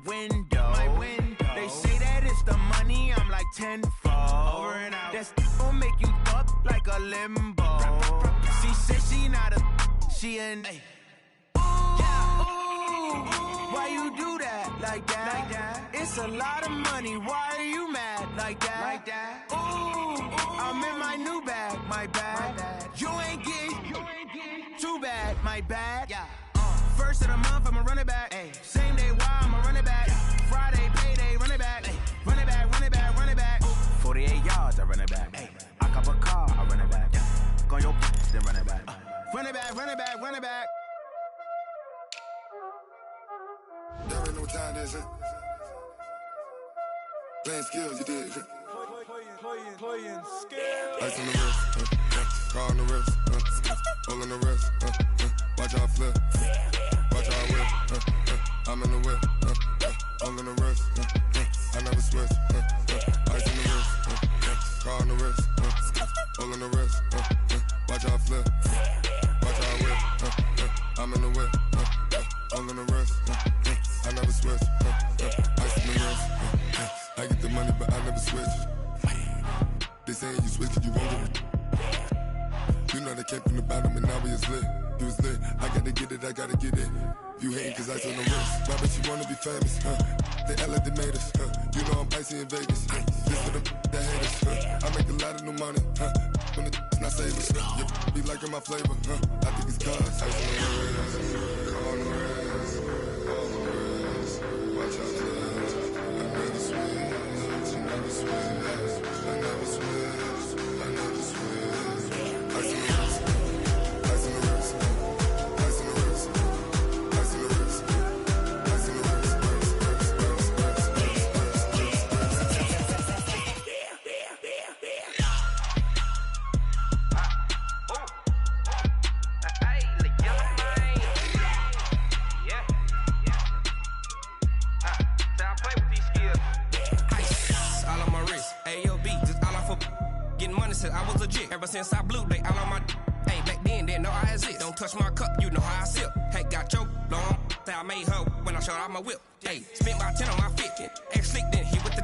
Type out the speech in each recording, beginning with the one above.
window. They say that it's the money, I'm like tenfold. Over and out. That gon' make you up like a limbo. She said she not a, she an. Why you do that like that? It's a lot of money. Why are you mad like that? Ooh, I'm in my new bag, my bad. You ain't getting too bad, my bad. Yeah. First of the month, I'ma run it back. Same day, why I'ma run it back. Friday, payday, run it back. Run it back, run it back, run it back. 48 yards, I run it back. I cop a car, I run it back. Go on your then run it back. Run it back, run it back, run it back. There ain't no time, this it. Playing skills, you did. Playing skills. Ice on the wrist, car on the wrist, hole on the wrist, watch how I flip, watch how I whip, I'm in the whip, hole in the wrist, I never switch, ice on the wrist, car on the wrist, hole in the wrist, watch how I flip, watch how I whip, I'm in the whip, hole in the wrist, I never switch, ice on the wrist, I get the money but I never switch. They saying you switch it, you won't get it. You know they came from the bottom and now we is lit. You was lit, I gotta get it, I gotta get it. You hating cause ice on the wrist. Why bet you wanna be famous, They act like they made us, You know I'm icy in Vegas, This for them that hate us, I make a lot of new money, When it's not savers, You be liking my flavor, I think it's cause ice on the wrist, on the wrist, on the wrist. Watch out, I never switch, I never switch. I never switch, I never switch. Ice on the wrist, ice on the wrist, ice on the wrist, ice on the wrist, ice on the wrist, I was legit. Ever since I blew, they all on my hey, back then, didn't know I exist. Don't touch my cup, you know how I sip. Hey, got your long, say I made her when I showed out my whip. Hey, spent my 10 on my 50. Ex-slick, then he with the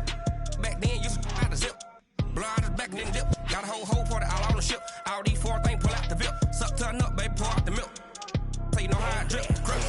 back then, used to out the zip. Blow out his back, then dip. Got a whole party all on the ship. All these 4 things, pull out the VIP. Suck to a nut, baby, pour out the milk. So you know how I drip. Crush.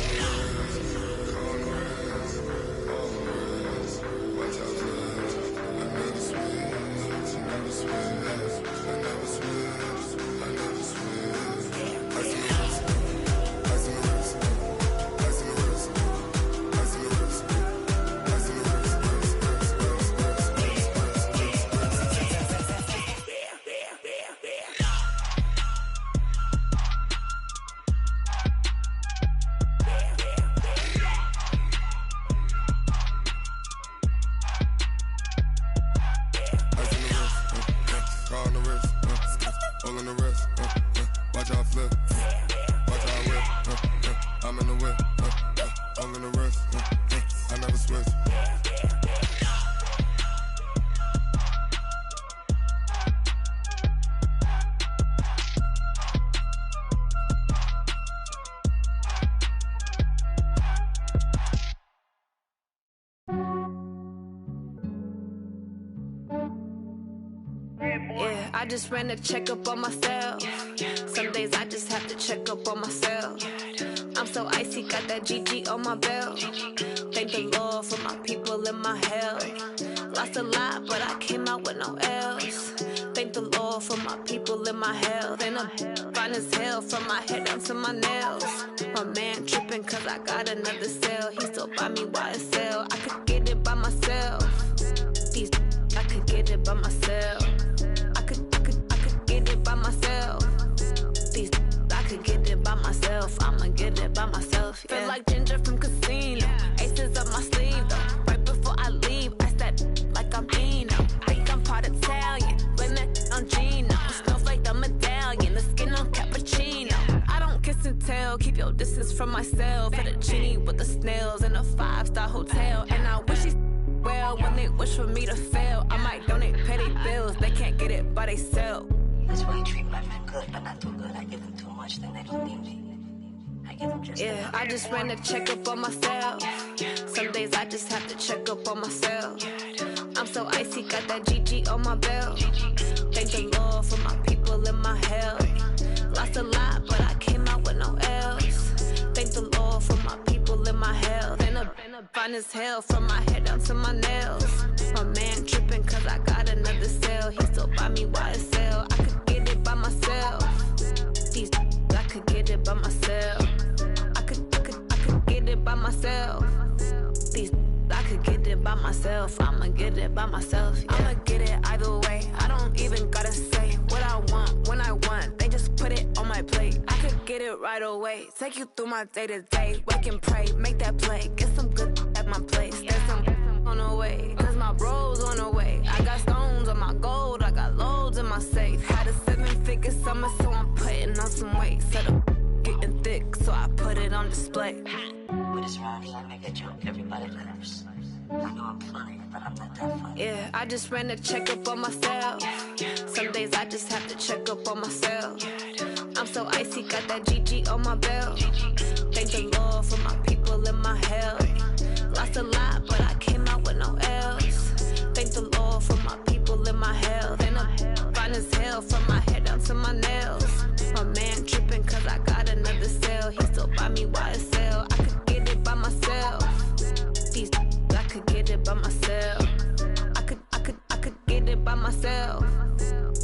I just ran a checkup on myself. Some days I just have to check up on myself. I'm so icy, got that GG on my belt. Thank the Lord for my people and my health. Lost a lot, but I came out with no else. Thank the Lord for my people and my health. And I'm fine as hell from my head down to my nails. My man tripping cause I got another cell. He still buy me YSL. I could get it by myself. These I could get it by myself. I could get it by myself. These I could get it by myself. I'ma get it by myself. Yeah. Feel like Ginger from Casino. Aces up my sleeve though. Right before I leave, I said like I'm Eno. Think I'm part Italian. Blame it on Gino. Smells like the medallion. The skin on cappuccino. I don't kiss and tell. Keep your distance from myself. For the genie with the snails in a 5-star hotel. And I wish he's well when they wish for me to fail. I might donate petty bills. They can't get it by they sell. That's why you treat my men good, but not too good. I give them too much, then they don't need me. I give them just I just ran a checkup on myself. Some days I just have to check up on myself. I'm so icy, got that GG on my belt. Thank the Lord for my people in my health. Lost a lot, but I came out with no L's. Thank the Lord for my people in my health. Been a fine as hell from my head down to my nails. My man tripping cause I got another sale. He still buy me YSL. I could get it by myself. These I could get it by myself. I could get it by myself. These I could get it by myself. I'ma get it by myself. Yeah. I'ma get it either way. I don't even gotta say what I want when I want. They just put it on my plate. I could get it right away. Take you through my day to day. Wake and pray, make that play. Get some good at my place. There's some on the way. Cause my bro's on the way. I got stones on my gold. I got loads in my safe. Had a 7-figure summer, so I'm putting on some weight. Set up getting thick, so I put it on display. With this round here, I make a joke everybody laughs. I know I'm funny, but I'm not that funny. Yeah, I just ran a checkup on myself. Some days I just have to check up on myself. I'm so icy, got that GG on my belt. Thank the Lord for my people in my health. Lost a lot, but I came out with no L's. Thank the Lord for my people in my health. And I'm fine as hell from my head down to my nails. My man tripping cause I got another sale. He still buy me YSL. I could get it by myself. These I could get it by myself. I could get it by myself.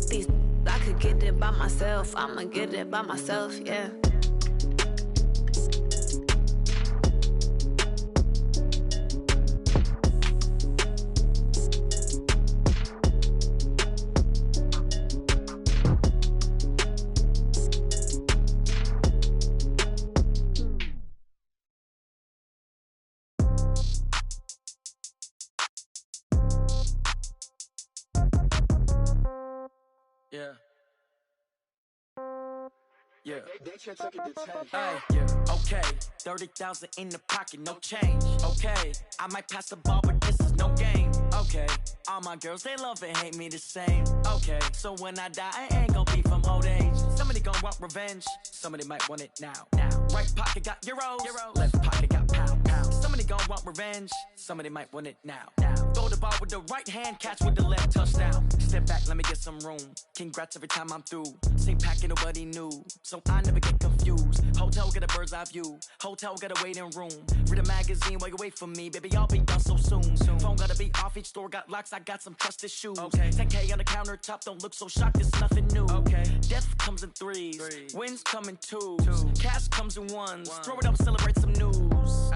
These I could get it by myself. I'ma get it by myself, yeah. Yeah. Yeah. Yeah. Okay. 30,000 in the pocket, no change. Okay. I might pass the ball, but this is no game. Okay. All my girls, they love and hate me the same. Okay. So when I die, I ain't gon' be from old age. Somebody gon' want revenge. Somebody might want it now. Right pocket got euros. Left pocket got pound. Somebody gon' want revenge. Somebody might want it now. Throw the ball with the right hand, catch with the left, touchdown. Step back, let me get some room. Congrats every time I'm through. Same packet, nobody knew, so I never get confused. Hotel got a bird's eye view. Hotel got a waiting room. Read a magazine while you wait for me, baby. I'll be done so soon. Phone gotta be off. Each store got locks. I got some trusted shoes. 10K on the countertop. Don't look so shocked. It's nothing new. Death comes in threes. Wins come in twos. Cash comes in ones. Throw it up, celebrate some news.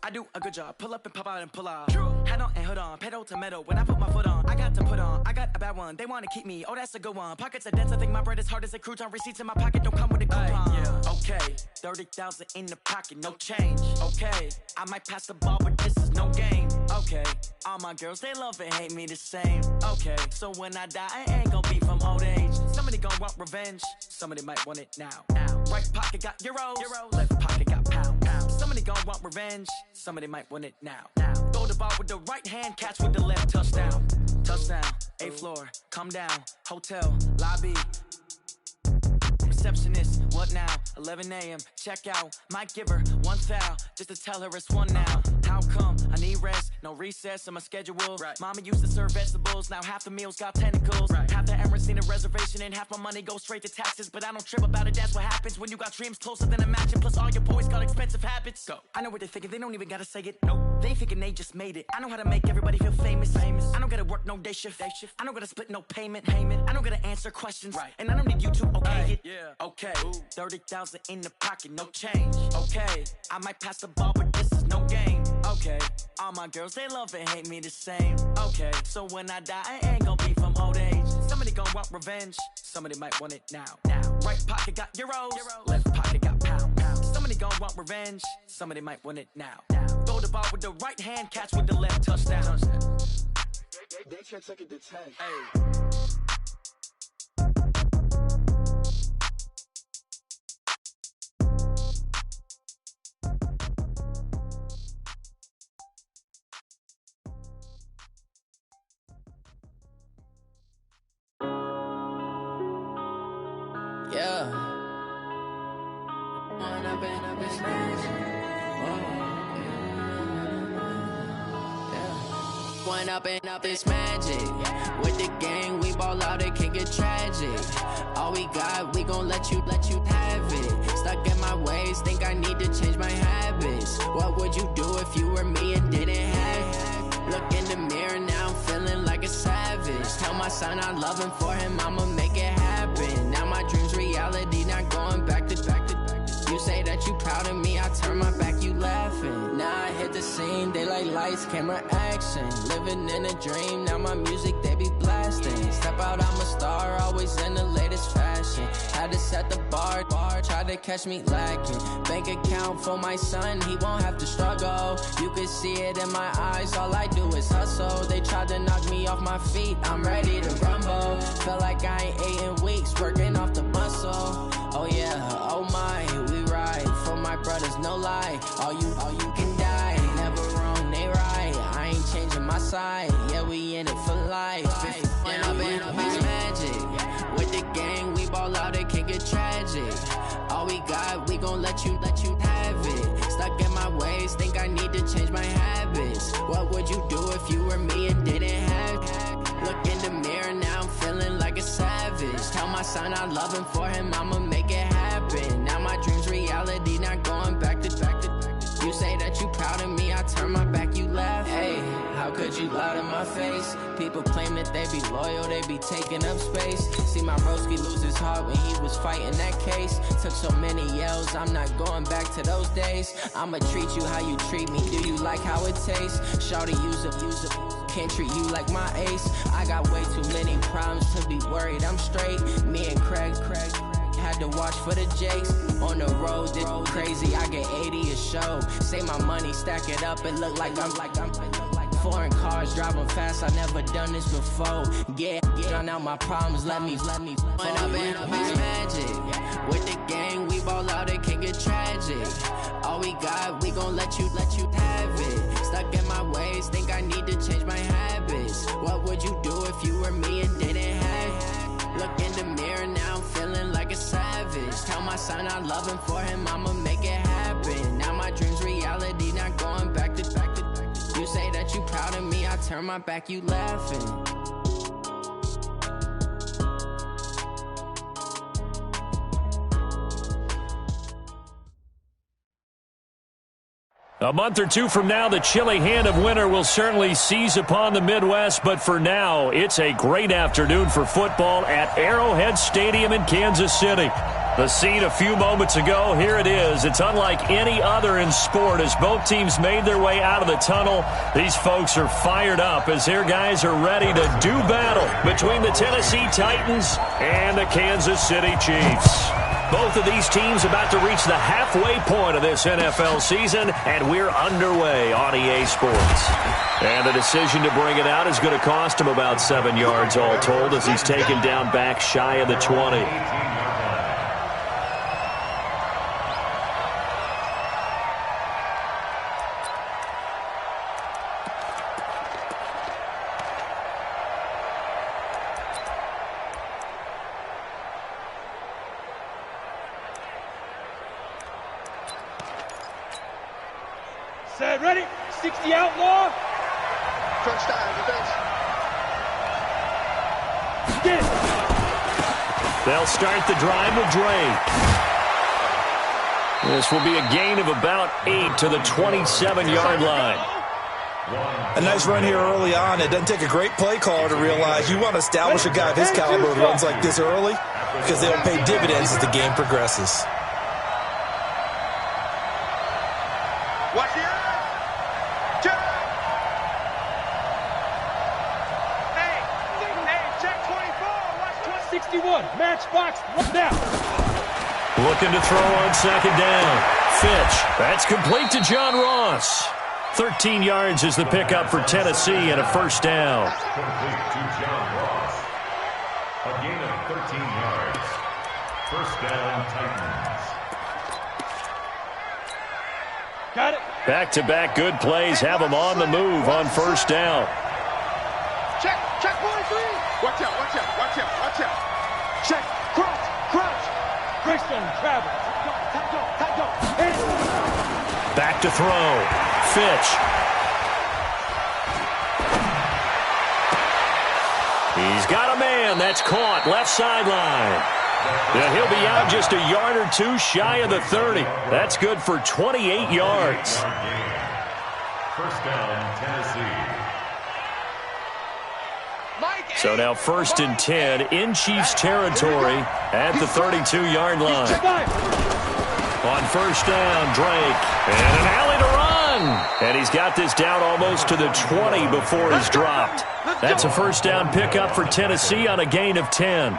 I do a good job. Pull up and pop out and pull out. Head on and hood on. Pedal to metal. When I put my foot on, I got to put on. I got a bad one. They want to keep me. Oh, that's a good one. Pockets are dense. I think my bread is hard as a crouton. Receipts in my pocket don't come with a coupon. Okay. 30,000 in the pocket. No change. Okay. I might pass the ball, but this is no game. Okay. All my girls, they love and hate me the same. Okay. So when I die, I ain't gon' be from old age. Somebody gon' want revenge. Somebody might want it now. Right pocket got euros. Left pocket got pound. Somebody gon' want revenge. Somebody might want it now. Throw the ball with the right hand, catch with the left, touchdown. Touchdown, 8th floor, come down. Hotel, lobby. Receptionist, what now? 11 a.m., check out. Might give her one foul, just to tell her it's one now. How come? I need rest, no recess in my schedule. Mama used to serve vegetables, now half the meals got tentacles. Half the Emirates need a reservation and half my money goes straight to taxes. But I don't trip about it, that's what happens when you got dreams closer than a matching. Plus all your boys got expensive habits. Go. I know what they're thinking, they don't even gotta say it. Nope. They thinking they just made it. I know how to make everybody feel famous. I don't gotta work no day shift. I don't gotta split no payment. I don't gotta answer questions. And I don't need you to okay it. Okay, 30,000 in the pocket, no change. Okay, I might pass the ball, but this is no game. Okay, all my girls, they love and hate me the same. Okay, so when I die, I ain't gon' be from old age. Somebody gon' want revenge. Somebody might want it now. Right pocket got euros. Left pocket got pound. Somebody gon' want revenge. Somebody might want it now. Throw the ball with the right hand, catch with the left, touchdown. They can't take it to 10. Yeah. One up and up, it's magic. With the gang, we ball out, it can get tragic. All we got, we gon' let you have it. Stuck in my ways, think I need to change my habits. What would you do if you were me and didn't have it? Look in the mirror, now I'm feeling like a savage. Tell my son I love him, for him I'ma make it happen. Now my dream's reality, not going back to. You say that you proud of me, I turn my back, you laughing. Now I hit the scene, they like lights, camera, action. Living in a dream, now my music, they be blasting. Step out, I'm a star, always in the latest fashion. Had to set the bar, try to catch me lacking. Bank account for my son, he won't have to struggle. You can see it in my eyes, all I do is hustle. They tried to knock me off my feet, I'm ready to rumble. Felt like I ain't ate in weeks, working off the muscle. Oh yeah, oh my, we ride for my brothers, no lie. All you can die, never wrong, they right. I ain't changing my side, yeah, we in it for life. When up and up, it's magic. With the gang, we ball out, it can get tragic. All we got, we gon' let you have it. Stuck in my ways, think I need to change my habits. What would you do if you were me and didn't have it? Look in the mirror, now I'm feeling like a savage. Tell my son I love him, for him I'ma make it happen. Now my dream's reality, not going back to. You say that you proud of me, I turn my back, you laugh. Hey, how could you lie to my face? People claim that they be loyal, they be taking up space. See my broski lose his heart when he was fighting that case. Took so many yells, I'm not going back to those days. I'ma treat you how you treat me, do you like how it tastes? Shawty, use it, can't treat you like my ace. I got way too many problems to be worried, I'm straight. Me and Craig had to watch for the Jakes. On the road, did crazy, I get 80 a show. Say my money, stack it up, it look like I'm foreign cars, driving fast, I never done this before. Yeah, drown out my problems, let me. When up and up, it's magic. With the gang, we ball out, it can get tragic. All we got, we gon' let you have it. Stuck in my ways, think I need to change my habits. What would you do if you were me and didn't have it? Look in the mirror, now I'm feeling like a savage. Tell my son I love him, for him I'ma make it happen. Now my dream's reality, not going back to. You say that you proud of me, I turn my back, you laughing. A month or two from now, the chilly hand of winter will certainly seize upon the Midwest, but for now, it's a great afternoon for football at Arrowhead Stadium in Kansas City. The scene a few moments ago, here it is. It's unlike any other in sport as both teams made their way out of the tunnel. These folks are fired up as their guys are ready to do battle between the Tennessee Titans and the Kansas City Chiefs. Both of these teams about to reach the halfway point of this NFL season, and we're underway on EA Sports. And the decision to bring it out is going to cost him about 7 yards all told as he's taken down back shy of the 20. Set, ready, 60 outlaw. Touchdown, defense. Get it. They'll start the drive with Dre. This will be a gain of about 8 to the 27-yard line. A nice run here early on. It doesn't take a great play caller to realize you want to establish a guy of his caliber who runs like this early because they'll pay dividends as the game progresses. Watch the eye. Hey, check 24. Watch 61. Matchbox now. Looking to throw on second down. Fitch. That's complete to John Ross. 13 yards is the pickup for Tennessee and a first down. Complete to John Ross. A gain of 13 yards. First down, Titans. Got it. Back-to-back good plays have them on the move on first down. Check 43. Watch out, watch out, watch out, watch out. Check, crunch. Grayson travels. Back to throw. Fitch. He's got a man. That's caught. Left sideline. Yeah, he'll be out just a yard or two shy of the 30. That's good for 28 yards. First down, Tennessee. So now 1st and 10 in Chiefs territory at the 32-yard line. On 1st down, Drake. And an alley to run. And he's got this down almost to the 20 before he's dropped. That's a 1st down pickup for Tennessee on a gain of 10.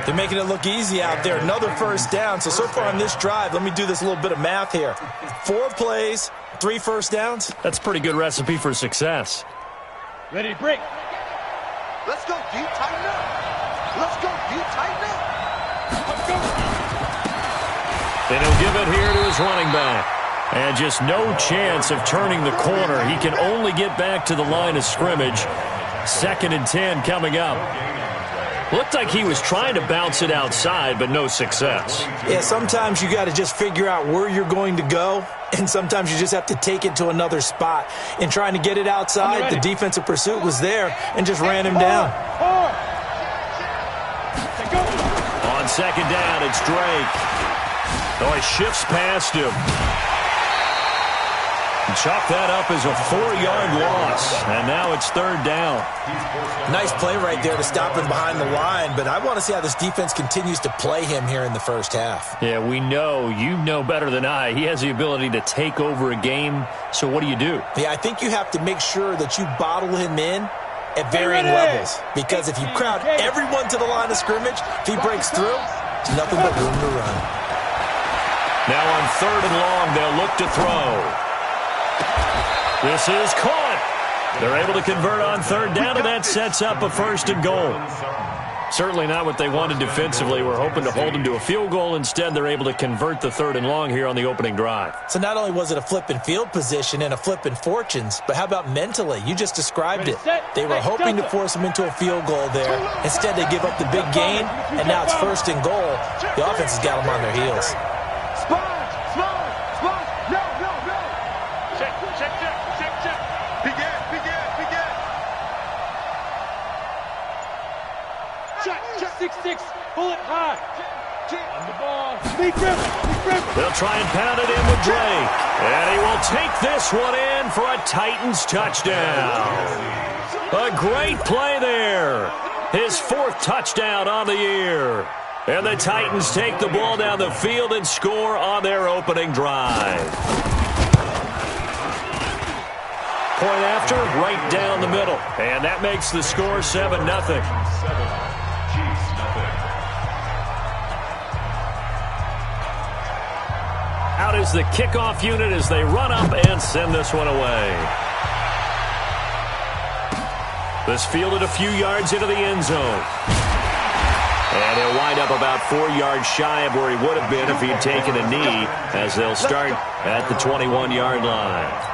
They're making it look easy out there. Another 1st down. So far on this drive, let me do this little bit of math here. 4 plays, 3 1st downs. That's a pretty good recipe for success. Ready to break. Let's go, D. Tighten up. Let's go, D. Tighten up. Let's go. And he'll give it here to his running back. And just no chance of turning the corner. He can only get back to the line of scrimmage. 2nd and 10 coming up. Looked like he was trying to bounce it outside, but no success. Yeah, sometimes you got to just figure out where you're going to go, and sometimes you just have to take it to another spot. In trying to get it outside, the defensive pursuit was there and just ran him down. On 2nd down, it's Drake. Oh, he shifts past him. Chalk that up as a 4-yard loss, and now it's 3rd down. Nice play right there to stop him behind the line, but I want to see how this defense continues to play him here in the 1st half. Yeah, we know. You know better than I. He has the ability to take over a game, so what do you do? Yeah, I think you have to make sure that you bottle him in at varying levels, because if you crowd everyone to the line of scrimmage, if he breaks through, there's nothing but room to run. Now on 3rd and long, they'll look to throw. This is caught. They're able to convert on 3rd down, and that sets up a 1st and goal. Certainly not what they wanted defensively. We're hoping to hold them to a field goal. Instead, they're able to convert the 3rd and long here on the opening drive. So not only was it a flipping field position and a flipping fortunes, but how about mentally? You just described it. They were hoping to force them into a field goal there. Instead, they give up the big gain, and now it's 1st and goal. The offense has got them on their heels. Pull it high. On the ball. Speed grip. They'll try and pound it in with Drake. And he will take this one in for a Titans touchdown. A great play there. His 4th touchdown on the year. And the Titans take the ball down the field and score on their opening drive. Point after, right down the middle. And that makes the score 7-0. Out is the kickoff unit as they run up and send this one away. This fielded a few yards into the end zone. And he'll wind up about 4 yards shy of where he would have been if he'd taken a knee, as they'll start at the 21-yard line.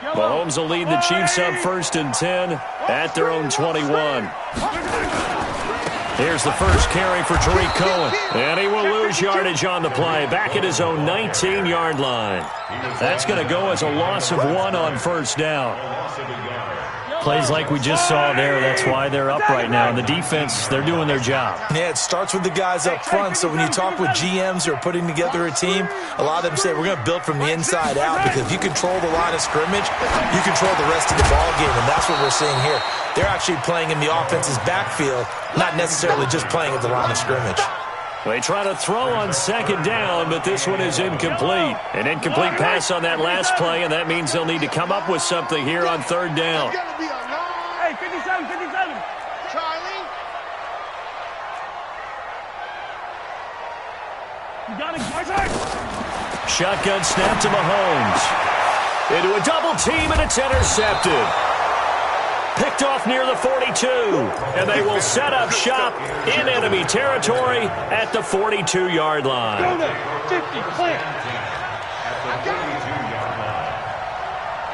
Mahomes will lead the Chiefs up 1st and 10 at their own 21. Here's the first carry for Tariq Cohen. And he will lose yardage on the play, back at his own 19-yard line. That's going to go as a loss of 1 on 1st down. Plays like we just saw there, that's why they're up right now. And the defense, they're doing their job. Yeah, it starts with the guys up front. So when you talk with GMs who are putting together a team, a lot of them say we're going to build from the inside out, because if you control the line of scrimmage, you control the rest of the ball game, and that's what we're seeing here. They're actually playing in the offense's backfield, not necessarily just playing at the line of scrimmage. They try to throw on 2nd down, but this one is incomplete. An incomplete pass on that last play, and that means they'll need to come up with something here on 3rd down. Hey, 57. Charlie. You got it. Shotgun snap to Mahomes. Into a double team, and it's intercepted. Picked off near the 42, and they will set up shop in enemy territory at the 42-yard line. 50, clear.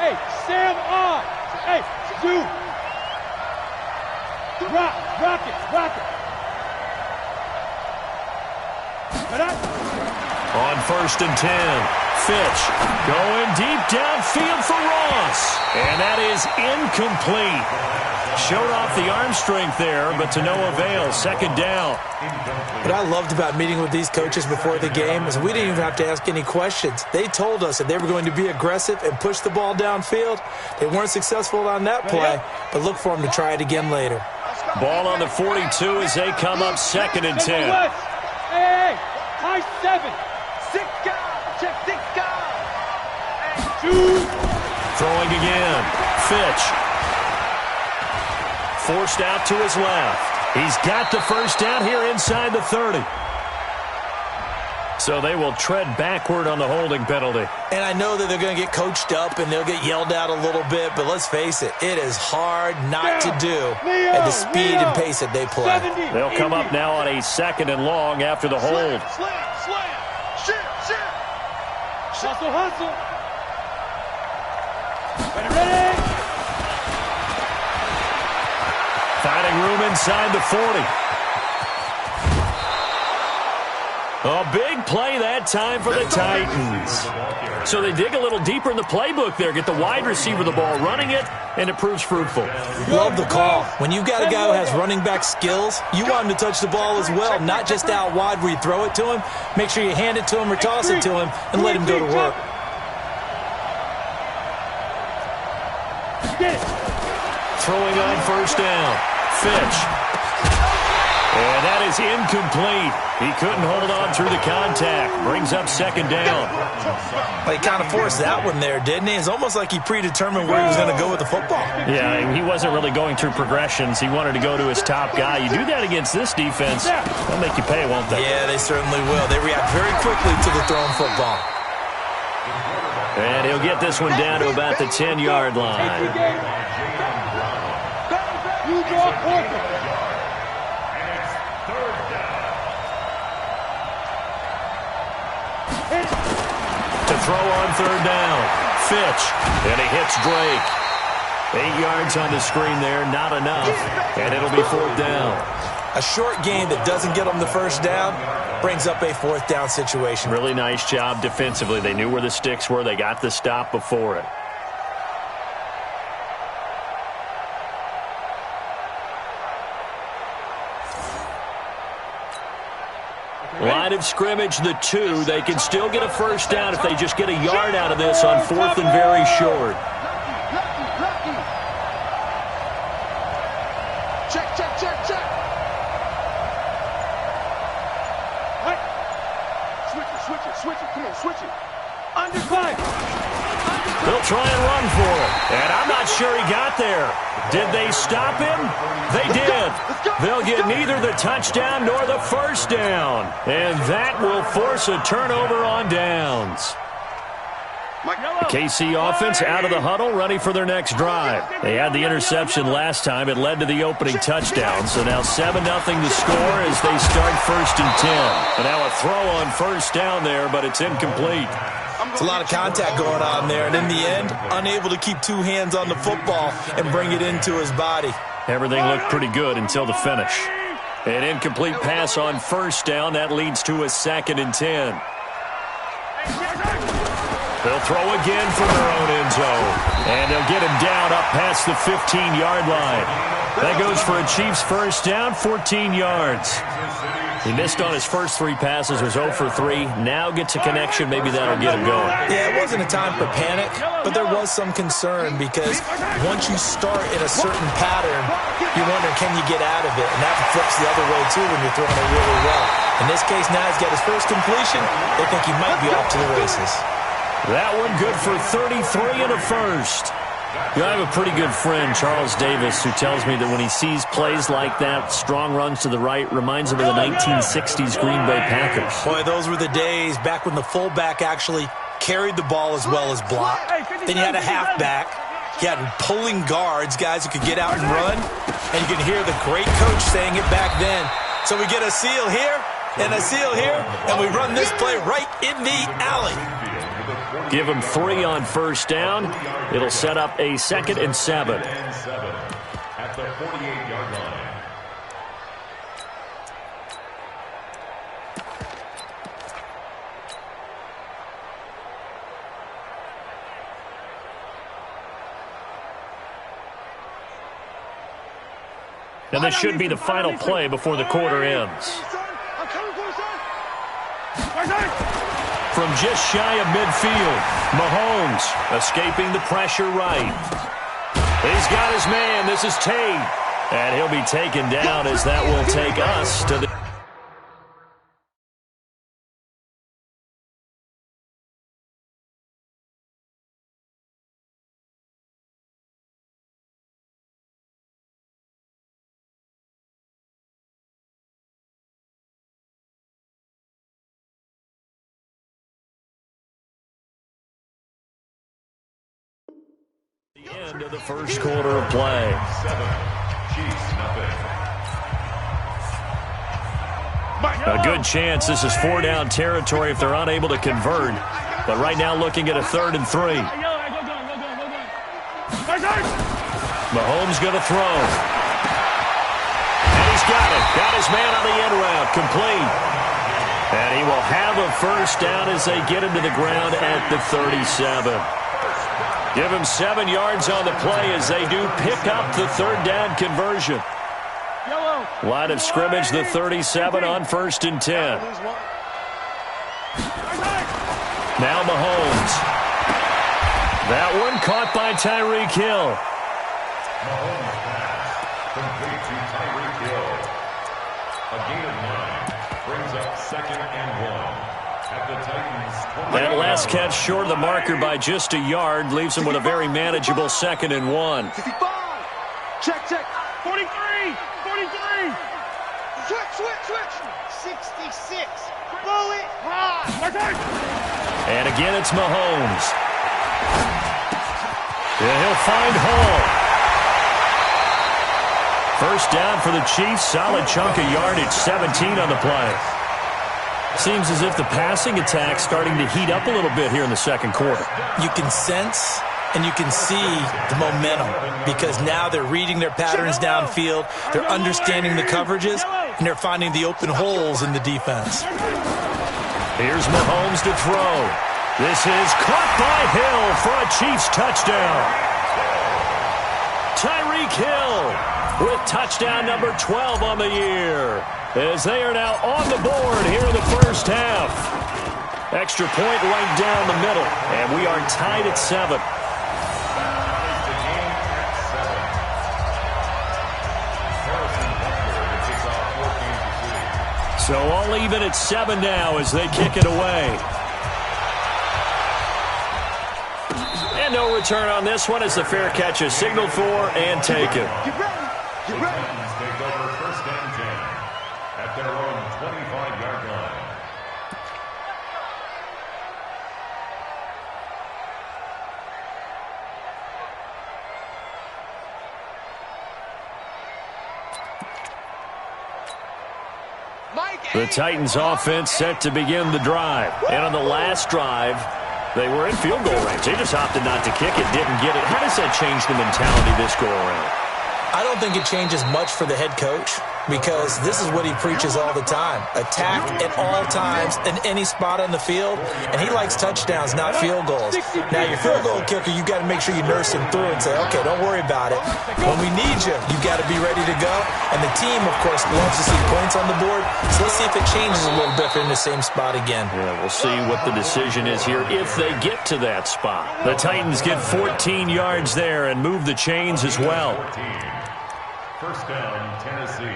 Hey, Sam on. Hey, Zoo. Rock it. On 1st and 10, Fitch going deep downfield for Ross. And that is incomplete. Showed off the arm strength there, but to no avail. 2nd down. What I loved about meeting with these coaches before the game is we didn't even have to ask any questions. They told us that they were going to be aggressive and push the ball downfield. They weren't successful on that play, but look for them to try it again later. Ball on the 42 as they come up 2nd and 10. Hey, high 7. 6 guys. Check 6 guys. Throwing again. Fitch. Forced out to his left. He's got the 1st down here inside the 30. So they will tread backward on the holding penalty. And I know that they're going to get coached up and they'll get yelled at a little bit, but let's face it, it is hard not to do at the speed and pace that they play. They'll come up now on a 2nd and long after the hold. Hustle, hustle. Ready. Finding room inside the 40. A big play that time for the Titans. So they dig a little deeper in the playbook there, get the wide receiver the ball, running it, and it proves fruitful. Love the call. When you've got a guy who has running back skills, you want him to touch the ball as well, not just out wide where you throw it to him. Make sure you hand it to him or toss it to him and let him go to work. Throwing on 1st down. Fitch. And that is incomplete. He couldn't hold on through the contact. Brings up 2nd down. Well, he kind of forced that one there, didn't he? It's almost like he predetermined where he was going to go with the football. Yeah, he wasn't really going through progressions. He wanted to go to his top guy. You do that against this defense, they'll make you pay, won't they? Yeah, they certainly will. They react very quickly to the thrown football. And he'll get this one down to about the 10-yard line. You draw quarter. To throw on 3rd down. Fitch. And he hits Drake. 8 yards on the screen there, not enough. And it'll be 4th down. A short game that doesn't get them the 1st down brings up a 4th down situation. Really nice job defensively. They knew where the sticks were. They got the stop before it. Line of scrimmage, the 2. They can still get a 1st down if they just get a yard out of this on 4th and very short. Check. Right. Switch it. Come on, switch it. Under 5. They'll try and run for it. And I'm not sure he got there. Did they stop him? They did. They'll get neither the touchdown nor the 1st down. And that will force a turnover on downs. The KC offense out of the huddle, ready for their next drive. They had the interception last time. It led to the opening touchdown. So now 7-0 to score as they start 1st and 10. And now a throw on 1st down there, but it's incomplete. It's a lot of contact going on there, and in the end, unable to keep 2 hands on the football and bring it into his body. Everything looked pretty good until the finish. An incomplete pass on 1st down. That leads to a 2nd and 10. They'll throw again from their own end zone. And they'll get him down up past the 15-yard line. That goes for a Chiefs 1st down, 14 yards. He missed on his first 3 passes, was 0 for 3. Now gets a connection. Maybe that'll get him going. Yeah, it wasn't a time for panic, but there was some concern because once you start in a certain pattern, you wonder, can you get out of it? And that flips the other way, too, when you're throwing it really well. In this case, now he's got his first completion. They think he might be off to the races. That one good for 33 and a 1st. You know, I have a pretty good friend, Charles Davis, who tells me that when he sees plays like that, strong runs to the right, reminds him of the 1960s Green Bay Packers. Boy, those were the days back when the fullback actually carried the ball as well as blocked. Then you had a halfback. You had pulling guards, guys who could get out and run. And you can hear the great coach saying it back then. So we get a seal here and a seal here, and we run this play right in the alley. Give him 3 on 1st down. It'll set up a 2nd and 7. At the 48-yard line. And this should be the final play before the quarter ends. From just shy of midfield, Mahomes escaping the pressure right. He's got his man. This is Tate. And he'll be taken down as that will take us to the... end of the first quarter of play. 7, Chiefs nothing. A good chance this is 4-down territory if they're unable to convert. But right now looking at a 3rd and 3. Mahomes going to throw. And he's got it. Got his man on the end route. Complete. And he will have a first down as they get him to the ground at the 37. Give him 7 yards on the play as they do pick up the 3rd down conversion. Line of scrimmage, the 37 on 1st and 10. Now Mahomes. That one caught by Tyreek Hill. Mahomes pass. Complete to Tyreek Hill. A gain of 9 brings up 2nd and 1. At the Titans, That last catch short of the marker by just a yard leaves him with a very manageable 2nd and 1. 55. Check. 43. 43. Switch. 66. Blow it high. And again, it's Mahomes. And he'll find Hall. First down for the Chiefs. Solid chunk of yardage. 17 on the play. Seems as if the passing attack's starting to heat up a little bit here in the second quarter. You can sense and you can see the momentum because now they're reading their patterns downfield, they're understanding the coverages, and they're finding the open holes in the defense. Here's Mahomes to throw. This is caught by Hill for a Chiefs touchdown. Tyreek Hill with touchdown number 12 on the year, as they are now on the board here in the first half. Extra point right down the middle, and we are tied at 7. So all even at 7 now as they kick it away. And no return on this one as the fair catch is signaled for and taken. The Titans take over 1st and 10 at their own 25-yard line. The Titans offense set to begin the drive. And on the last drive, they were in field goal range. They just opted not to kick it, didn't get it. How does that change the mentality this go around? I don't think it changes much for the head coach because this is what he preaches all the time. Attack at all times in any spot on the field, and he likes touchdowns, not field goals. Now, your field goal kicker, you got to make sure you nurse him through and say, okay, don't worry about it. When we need you, you got to be ready to go. And the team, of course, loves to see points on the board. So let's see if it changes a little bit if they're in the same spot again. Yeah, we'll see what the decision is here if they get to that spot. The Titans get 14 yards there and move the chains as well. 14. First down, Tennessee. Here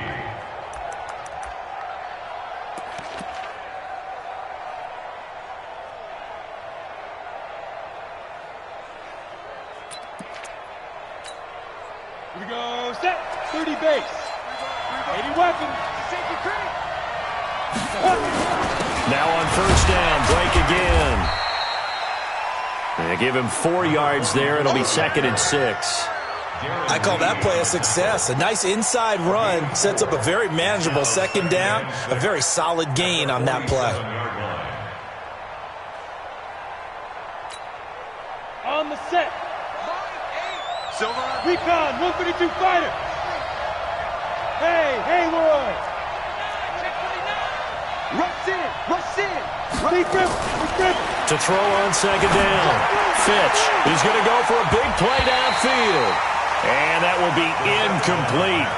we go. Set. 30 base. 80 weapons. Safety crate. Now on first down, break again. They give him 4 yards there. It'll be 2nd and 6. I call that play a success. A nice inside run sets up a very manageable 2nd down, a very solid gain on that play. On the set. Recon, 132 fighter. Hey, Hayward. Rush in. To throw on 2nd down. Fitch is going to go for a big play downfield. And that will be incomplete.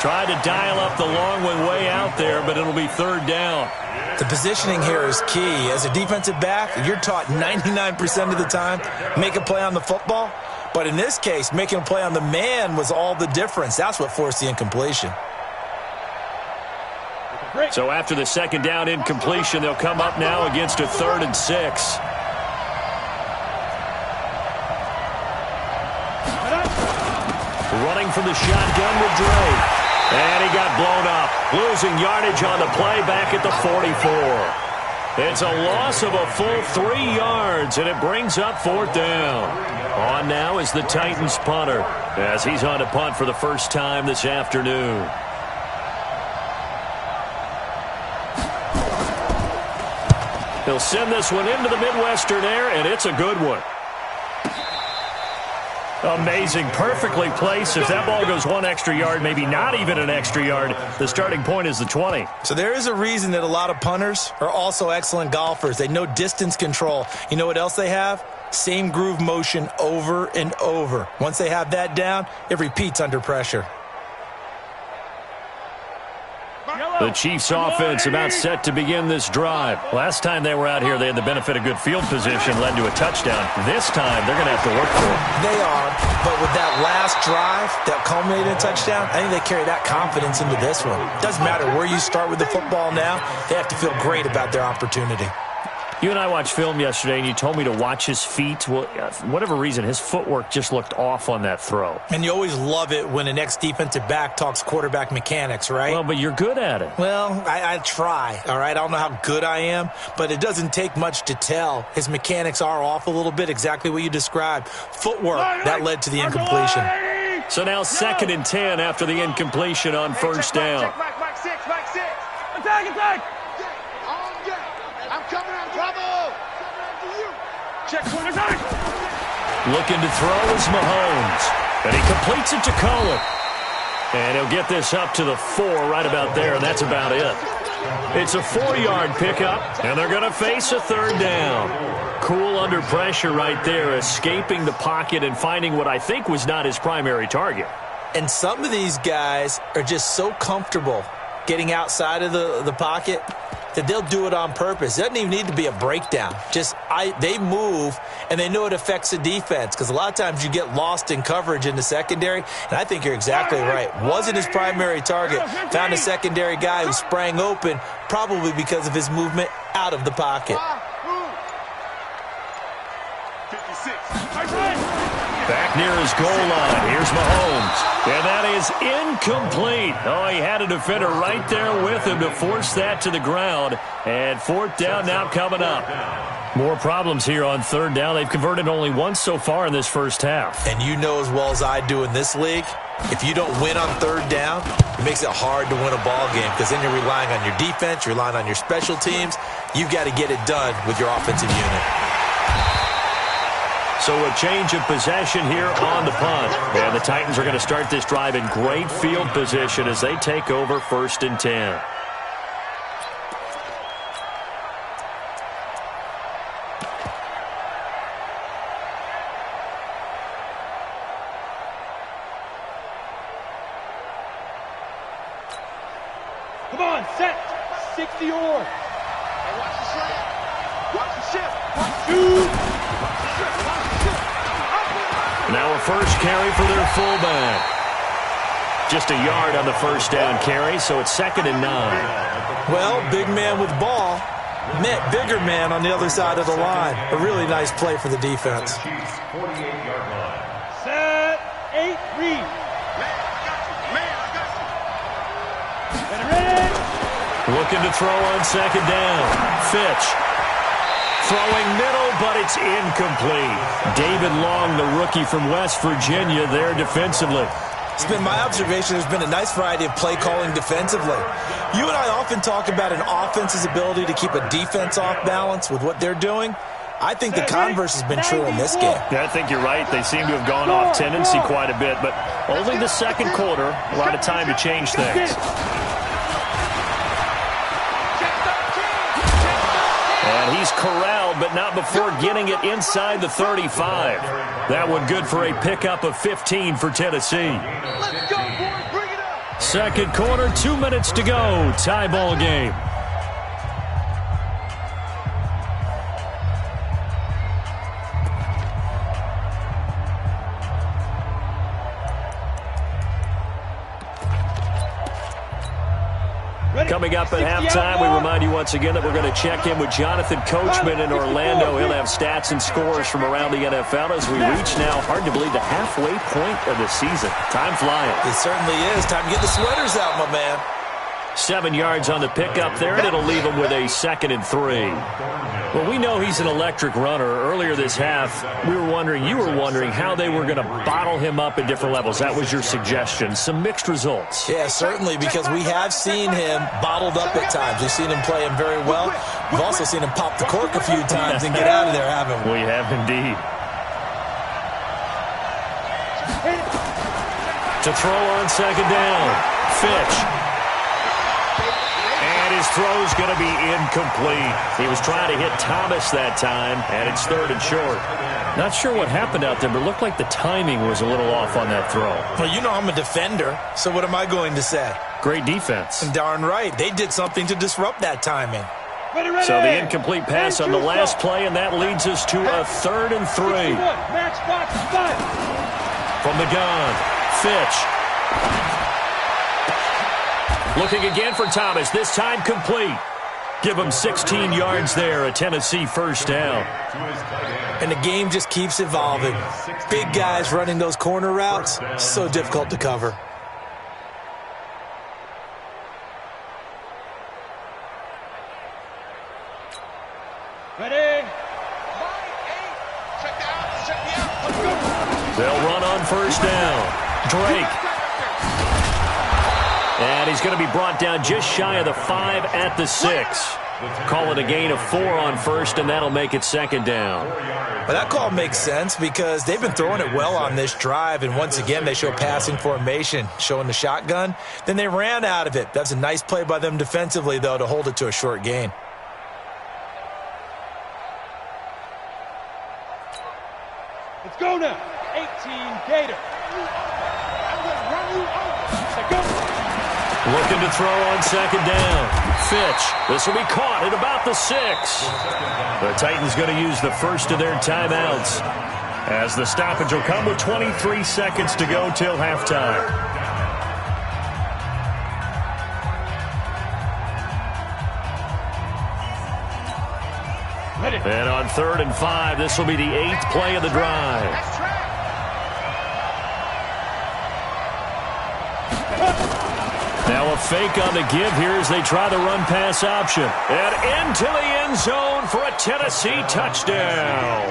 Tried to dial up the long one way out there, but it'll be third down. The positioning here is key. As a defensive back, you're taught 99% of the time, make a play on the football. But in this case, making a play on the man was all the difference. That's what forced the incompletion. So after the second down incompletion, they'll come up now against a 3rd and 6. Running from the shotgun with Drake. And he got blown up. Losing yardage on the play back at the 44. It's a loss of a full 3 yards, and it brings up 4th down. On now is the Titans punter, as he's on to punt for the first time this afternoon. He'll send this one into the Midwestern air, and it's a good one. Amazing. Perfectly placed. If that ball goes 1 extra yard, maybe not even an extra yard, the starting point is the 20. So there is a reason that a lot of punters are also excellent golfers. They know distance control. You know what else they have? Same groove motion over and over. Once they have that down, it repeats under pressure. The Chiefs offense about set to begin this drive. Last time they were out here, they had the benefit of good field position, led to a touchdown. This time, they're going to have to work for it. They are, but with that last drive that culminated in a touchdown, I think they carry that confidence into this one. It doesn't matter where you start with the football now. They have to feel great about their opportunity. You and I watched film yesterday, and you told me to watch his feet. Well, for whatever reason, his footwork just looked off on that throw. And you always love it when an ex-defensive back talks quarterback mechanics, right? Well, but you're good at it. Well, I try, all right? I don't know how good I am, but it doesn't take much to tell. His mechanics are off a little bit, exactly what you described. Footwork, that led to the incompletion. So now 2nd and 10 after the incompletion on first down. Back 6. Attack! I'm coming on, Bravo! Check point attack! Looking to throw is Mahomes. And he completes it to Cohen. And he'll get this up to the 4 right about there, and that's about it. It's a 4-yard pickup, and they're going to face a 3rd down. Cool under pressure right there, escaping the pocket and finding what I think was not his primary target. And some of these guys are just so comfortable getting outside of the pocket that they'll do it on purpose. It doesn't even need to be a breakdown. They move, and they know it affects the defense, because a lot of times you get lost in coverage in the secondary, and I think you're exactly right. Wasn't his primary target. Found a secondary guy who sprang open, probably because of his movement out of the pocket. 56. Back near his goal line. Here's Mahomes. And that is incomplete. Oh, he had a defender right there with him to force that to the ground. And 4th down now coming up. More problems here on 3rd down. They've converted only once so far in this first half. And you know as well as I do in this league, if you don't win on 3rd down, it makes it hard to win a ball game, because then you're relying on your defense, you're relying on your special teams. You've got to get it done with your offensive unit. So a change of possession here on the punt. And the Titans are going to start this drive in great field position as they take over 1st and 10. Come on, set. 60 or. Hey, watch the slant. Watch the shift. Now a first carry for their fullback. Just a yard on the first down carry, so it's 2nd and 9. Well, big man with ball met bigger man on the other side of the line. A really nice play for the defense. Set. 8, read. Looking to throw on 2nd down. Fitch. Throwing middle, but it's incomplete. David Long, the rookie from West Virginia, there defensively. It's been my observation there's been a nice variety of play calling defensively. You and I often talk about an offense's ability to keep a defense off balance with what they're doing. I think the converse has been true in this game. Yeah, I think you're right. They seem to have gone off tendency quite a bit, but only the second quarter, a lot of time to change things. And he's corralled, but not before getting it inside the 35. That one good for a pickup of 15 for Tennessee. Second quarter, 2 minutes to go. Tie ball game. Coming up at halftime, we remind you once again that we're going to check in with Jonathan Coachman in Orlando. He'll have stats and scores from around the NFL as we reach now, hard to believe, the halfway point of the season. Time flying. It certainly is. Time to get the sweaters out, my man. 7 yards on the pickup there, and it'll leave him with a 2nd and 3. Well, we know he's an electric runner. Earlier this half, you were wondering how they were going to bottle him up at different levels. That was your suggestion. Some mixed results. Yeah, certainly, because we have seen him bottled up at times. We've seen him play him very well. We've also seen him pop the cork a few times and get out of there, haven't we? We have indeed. To throw on 2nd down. Fitch. And his throw's going to be incomplete. He was trying to hit Thomas that time, and it's 3rd and short. Not sure what happened out there, but it looked like the timing was a little off on that throw. Well, you know I'm a defender, so what am I going to say? Great defense. And darn right. They did something to disrupt that timing. So the incomplete pass on the last play, and that leads us to a 3rd and 3. From the gun, Fitch. Looking again for Thomas, this time complete. Give him 16 yards there, a Tennessee first down. And the game just keeps evolving. Big guys running those corner routes, so difficult to cover. Ready? They'll run on first down. Drake. And he's going to be brought down just shy of the 5 at the 6. Call it a gain of 4 on first, and that'll make it 2nd down. Well, that call makes sense because they've been throwing it well on this drive, and once again they show passing formation, showing the shotgun. Then they ran out of it. That's a nice play by them defensively, though, to hold it to a short gain. Let's go now. 18 Gator. I'm going to run you over. Let's go. Looking to throw on 2nd down. Fitch. This will be caught at about the 6. The Titans going to use the first of their timeouts as the stoppage will come with 23 seconds to go till halftime. And on 3rd and 5, this will be the 8th play of the drive. Now a fake on the give here as they try the run-pass option. And into the end zone for a Tennessee touchdown.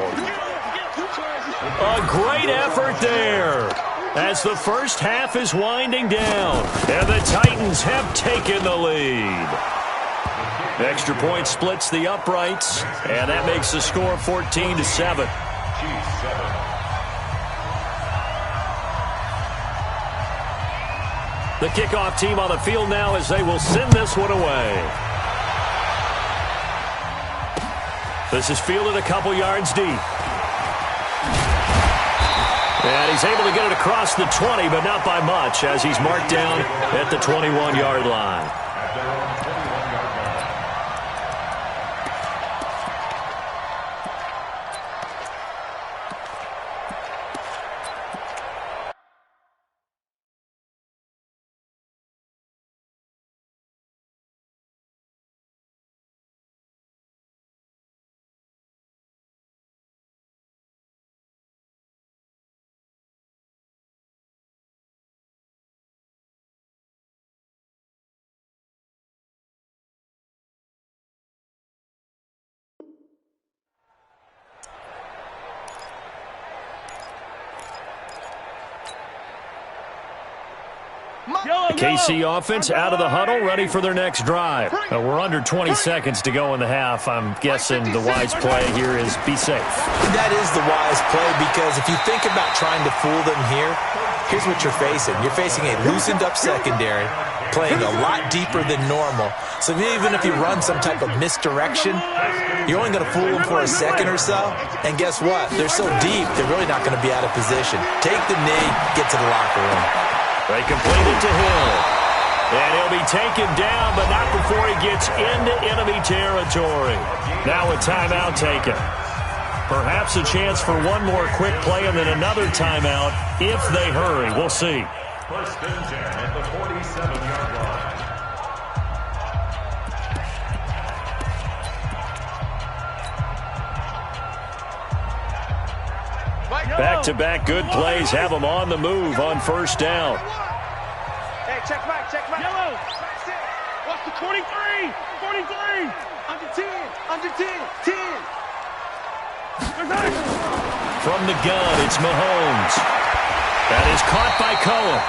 A great effort there as the first half is winding down. And the Titans have taken the lead. Extra point splits the uprights, and that makes the score 14-7. The kickoff team on the field now as they will send this one away. This is fielded a couple yards deep. And he's able to get it across the 20, but not by much as he's marked down at the 21-yard line. The KC offense out of the huddle, ready for their next drive. We're under 20 seconds to go in the half. I'm guessing the wise play here is be safe. That is the wise play because if you think about trying to fool them here, here's what you're facing. You're facing a loosened up secondary, playing a lot deeper than normal. So even if you run some type of misdirection, you're only going to fool them for a second or so. And guess what? They're so deep, they're really not going to be out of position. Take the knee, get to the locker room. They complete it to Hill. And he'll be taken down, but not before he gets into enemy territory. Now a timeout taken. Perhaps a chance for one more quick play and then another timeout if they hurry. We'll see. First and 10 at the 47-yard line. Back-to-back good plays have them on the move on first down. Hey, check back. Yellow. What's the 23? 43. Under 10. 10. From the gun, it's Mahomes. That is caught by Cohen.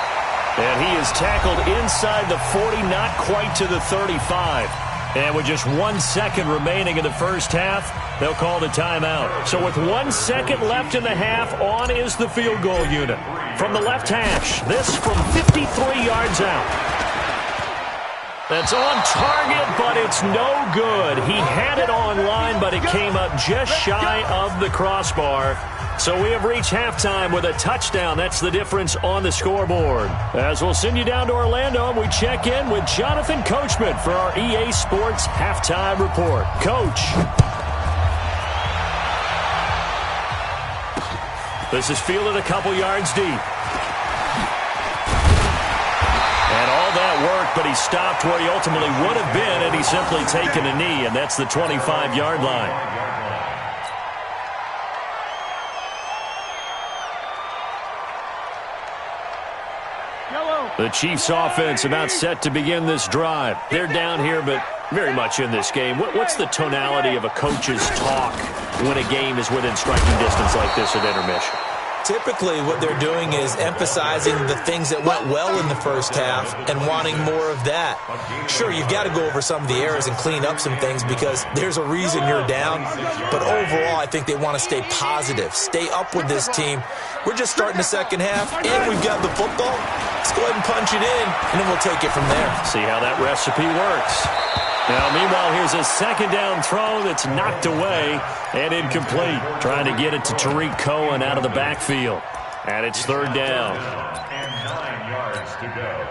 And he is tackled inside the 40, not quite to the 35. And with just 1 second remaining in the first half, they'll call the timeout. So with 1 second left in the half, on is the field goal unit. From the left hash, this from 53 yards out. That's on target, but it's no good. He had it on line, but it came up just shy of the crossbar. So we have reached halftime with a touchdown. That's the difference on the scoreboard. As we'll send you down to Orlando, and we check in with Jonathan Coachman for our EA Sports Halftime Report. Coach. This is fielded a couple yards deep. And all that work, but he stopped where he ultimately would have been had he simply taken a knee, and that's the 25-yard line. The Chiefs offense about set to begin this drive. They're down here, but very much in this game. What's the tonality of a coach's talk when a game is within striking distance like this at intermission? Typically, what they're doing is emphasizing the things that went well in the first half and wanting more of that. Sure, you've got to go over some of the errors and clean up some things because there's a reason you're down. But overall, I think they want to stay positive, stay up with this team. We're just starting the second half, and we've got the football. Let's go ahead and punch it in, and then we'll take it from there. See how that recipe works. Now, meanwhile, here's a second down throw that's knocked away and incomplete. Trying to get it to Tariq Cohen out of the backfield. And it's third down. And 9 yards to go.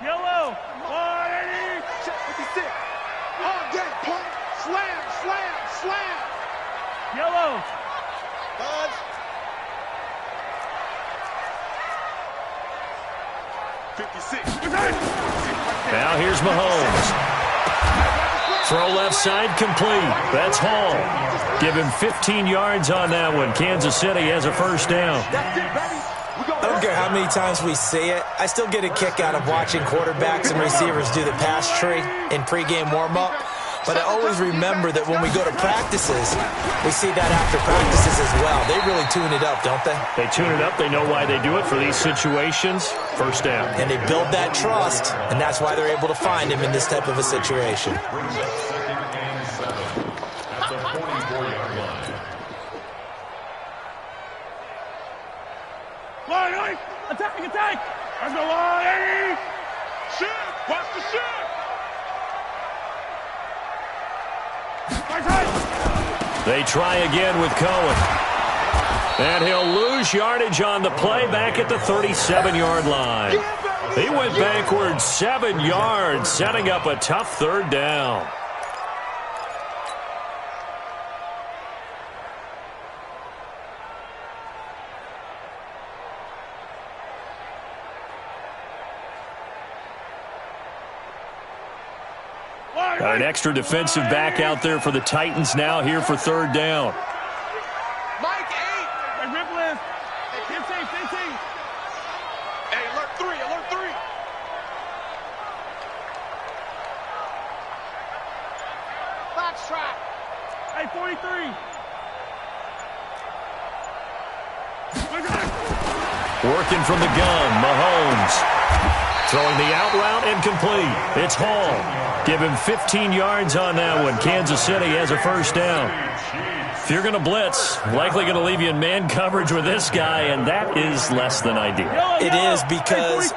Yellow. 180. Check 56. On deck. Pump. Slam. Yellow. Buzz. 56. Now here's Mahomes. Throw left side complete. That's Hall. Give him 15 yards on that one. Kansas City has a first down. I don't care how many times we see it. I still get a kick out of watching quarterbacks and receivers do the pass tree in pregame warm-up. But I always remember that when we go to practices, we see that after practices as well. They really tune it up, don't they? They tune it up. They know why they do it for these situations. First down. And they build that trust, and that's why they're able to find him in this type of a situation. Brings up second and 7 at the 44-yard line. Line, attack! There's no line. Shoot! Watch the shoot! They try again with Cohen. And he'll lose yardage on the play back at the 37-yard line. He went backwards 7 yards, setting up a tough third down. Got an extra defensive back out there for the Titans now here for third down. Mike 8. Hey, rip list. 15. Hey, alert 3. Box trap. Hey, 43. Working from the gun, Mahomes. Throwing the out route and complete. It's Hall. Give him 15 yards on that one. Kansas City has a first down. If you're going to blitz, likely going to leave you in man coverage with this guy, and that is less than ideal. It is because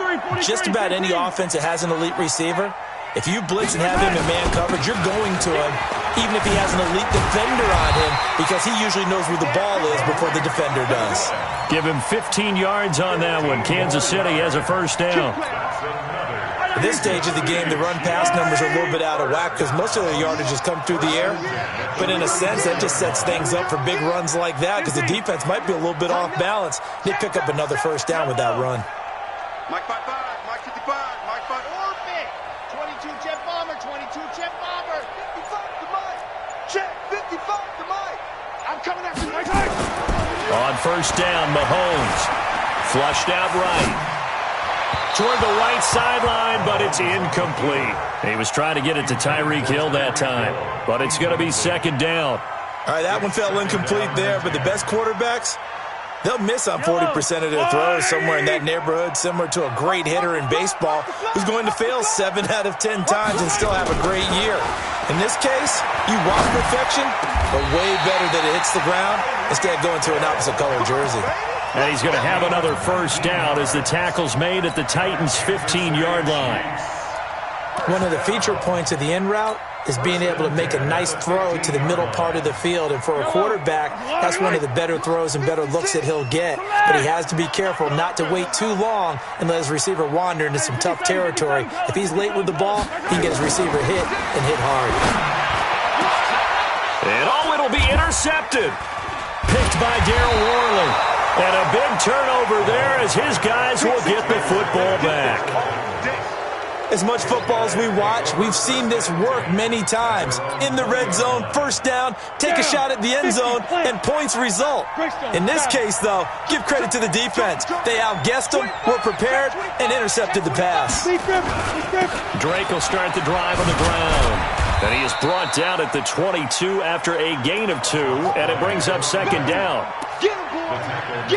just about any offense that has an elite receiver, If you blitz and have him in man coverage, you're going to him, even if he has an elite defender on him, because he usually knows where the ball is before the defender does. Give him 15 yards on that one. Kansas City has a first down. At this stage of the game, the run-pass numbers are a little bit out of whack because most of their yardage has come through the air. But in a sense, that just sets things up for big runs like that because the defense might be a little bit off balance. They pick up another first down with that run. Mike 55, Mike 55, Mike 5. Orbit. 22 jet bomber, 22 jet bomber. 55 to Mike. Check, 55 to Mike. I'm coming after you, Mike. On first down, Mahomes. Flushed out right. Toward the right sideline, but it's incomplete. He was trying to get it to Tyreek Hill that time, but it's going to be second down. All right, that one fell incomplete there, but the best quarterbacks, they'll miss on 40% of their throws somewhere in that neighborhood, similar to a great hitter in baseball who's going to fail 7 out of 10 times and still have a great year. In this case, you want perfection, but way better that it hits the ground instead of going to an opposite color jersey. And he's going to have another first down as the tackle's made at the Titans' 15-yard line. One of the feature points of the in route is being able to make a nice throw to the middle part of the field. And for a quarterback, that's one of the better throws and better looks that he'll get. But he has to be careful not to wait too long and let his receiver wander into some tough territory. If he's late with the ball, he can get his receiver hit and hit hard. And it'll be intercepted. Picked by Darryl Worley. And a big turnover there as his guys will get the football back. As much football as we watch, we've seen this work many times. In the red zone, first down, take a shot at the end zone, and points result. In this case, though, give credit to the defense. They outguessed them, were prepared, and intercepted the pass. Drake will start the drive on the ground. And he is brought down at the 22 after a gain of 2, and it brings up second down.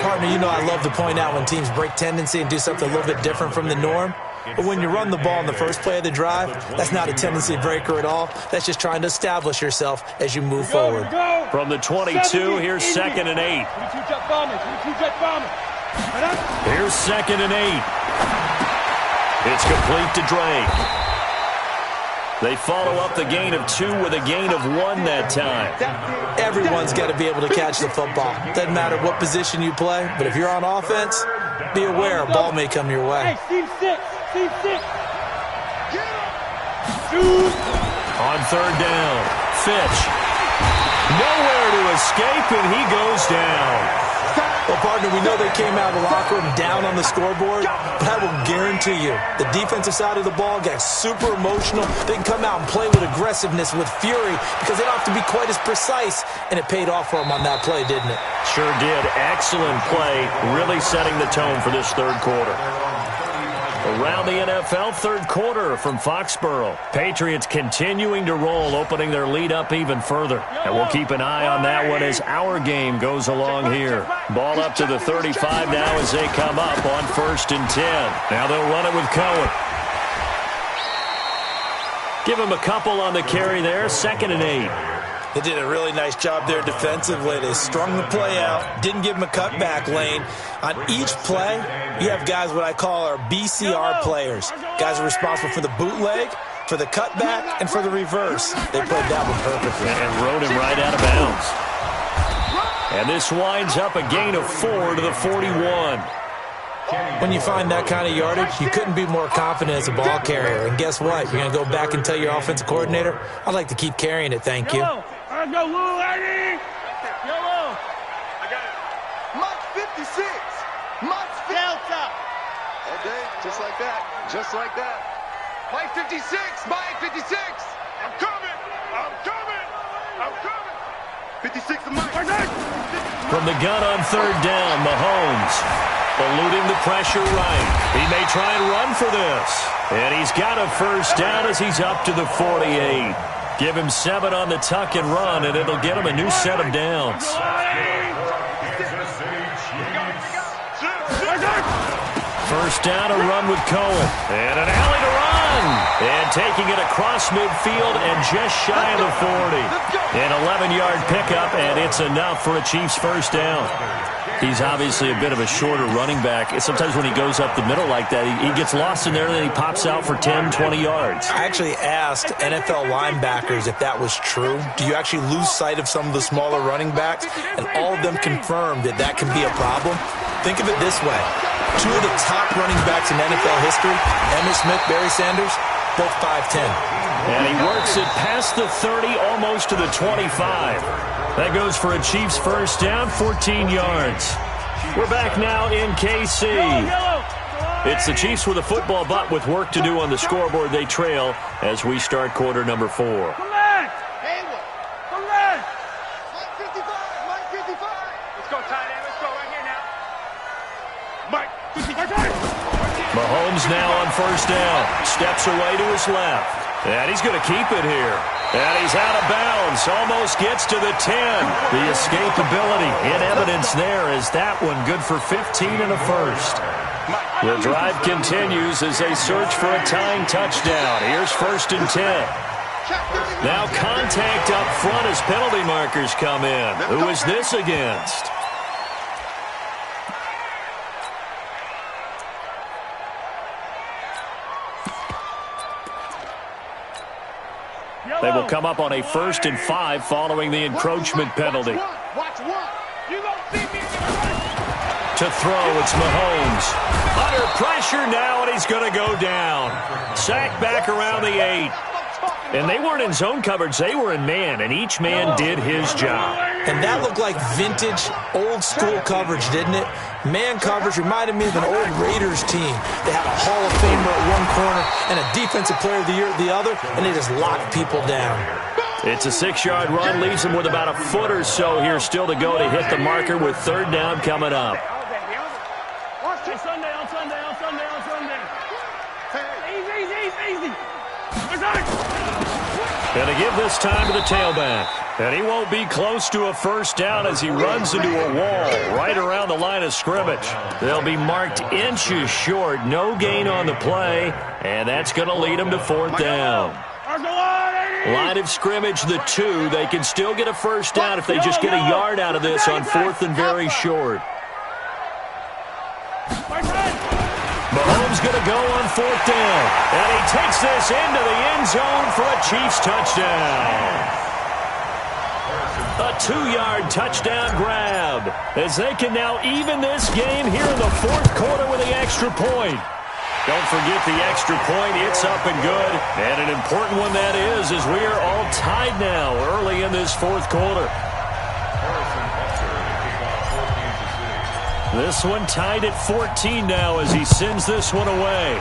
Partner, you know I love to point out when teams break tendency and do something a little bit different from the norm. But when you run the ball in the first play of the drive, that's not a tendency breaker at all. That's just trying to establish yourself as you move forward. From the 22, here's second and 8. Here's second and 8. It's complete to Drake. They follow up the gain of 2 with a gain of 1 that time. Everyone's got to be able to catch the football. Doesn't matter what position you play, but if you're on offense, be aware a ball may come your way. Hey, Steve 6. On third down, Fitch. Nowhere to escape, and he goes down. Well, partner, we know they came out of the locker room down on the scoreboard, but I will guarantee you the defensive side of the ball got super emotional. They can come out and play with aggressiveness, with fury, because they don't have to be quite as precise, and it paid off for them on that play, didn't it? Sure did. Excellent play, really setting the tone for this third quarter. Around the NFL, third quarter from Foxborough. Patriots continuing to roll, opening their lead up even further. And we'll keep an eye on that one as our game goes along here. Ball up to the 35 now as they come up on 1st and 10. Now they'll run it with Cohen. Give him a couple on the carry there, 2nd and 8. They did a really nice job there defensively. They strung the play out, didn't give him a cutback lane. On each play, you have guys what I call our BCR players. Guys are responsible for the bootleg, for the cutback, and for the reverse. They played that one perfectly. And rode him right out of bounds. And this winds up a gain of 4 to the 41. When you find that kind of yardage, you couldn't be more confident as a ball carrier. And guess what? You're going to go back and tell your offensive coordinator, I'd like to keep carrying it, thank you. Go, Lou, Eddie! Yellow! I got it. Mike 56! Mike Delta! Okay, just like that. Just like that. Mike 56! Mike 56! I'm coming! I'm coming! I'm coming! 56 to Mike. From the gun on third down, Mahomes eluding the pressure right. He may try and run for this. And he's got a first down as he's up to the 48. Give him 7 on the tuck and run, and it'll get him a new set of downs. First down, a run with Cohen. And an alley to run. And taking it across midfield and just shy of the 40. An 11-yard pickup, and it's enough for a Chiefs first down. He's obviously a bit of a shorter running back. Sometimes when he goes up the middle like that, he gets lost in there, and then he pops out for 10, 20 yards. I actually asked NFL linebackers if that was true. Do you actually lose sight of some of the smaller running backs? And all of them confirmed that that can be a problem. Think of it this way. Two of the top running backs in NFL history, Emmitt Smith, Barry Sanders, both 5'10". And he works it past the 30, almost to the 25. That goes for a Chiefs first down, 14 yards. We're back now in KC. It's the Chiefs with a football, but with work to do on the scoreboard. They trail as we start quarter number 4. Come back! Haywood! Come back! Mike 55! Mike 55! Let's go, tight end. Let's go right here now. Mike 55! Mahomes now on first down. Steps away to his left. And he's going to keep it here. And he's out of bounds. Almost gets to the 10. The escapability in evidence there is that one good for 15 and a first. The drive continues as they search for a tying touchdown. Here's first and 10. Now contact up front as penalty markers come in. Who is this against? They will come up on a 1st and 5 following the encroachment penalty. To throw, it's Mahomes. Under pressure now, and he's going to go down. Sacked back around the 8. And they weren't in zone coverage. They were in man, and each man did his job. And that looked like vintage, old-school coverage, didn't it? Man coverage reminded me of an old Raiders team. They had a Hall of Famer at one corner and a Defensive Player of the Year at the other, and they just locked people down. It's a 6-yard run, leaves them with about a foot or so here still to go to hit the marker with third down coming up. And to give this time to the tailback. And he won't be close to a first down as he runs into a wall right around the line of scrimmage. They'll be marked inches short. No gain on the play. And that's going to lead them to fourth down. Line of scrimmage, the 2. They can still get a first down if they just get a yard out of this on 4th and very short. Mahomes going to go on 4th down. And he takes this into the end zone for a Chiefs touchdown. A 2-yard touchdown grab as they can now even this game here in the 4th quarter with the extra point. Don't forget the extra point. It's up and good. And an important one that is, as we are all tied now early in this 4th quarter. This one tied at 14 now as he sends this one away.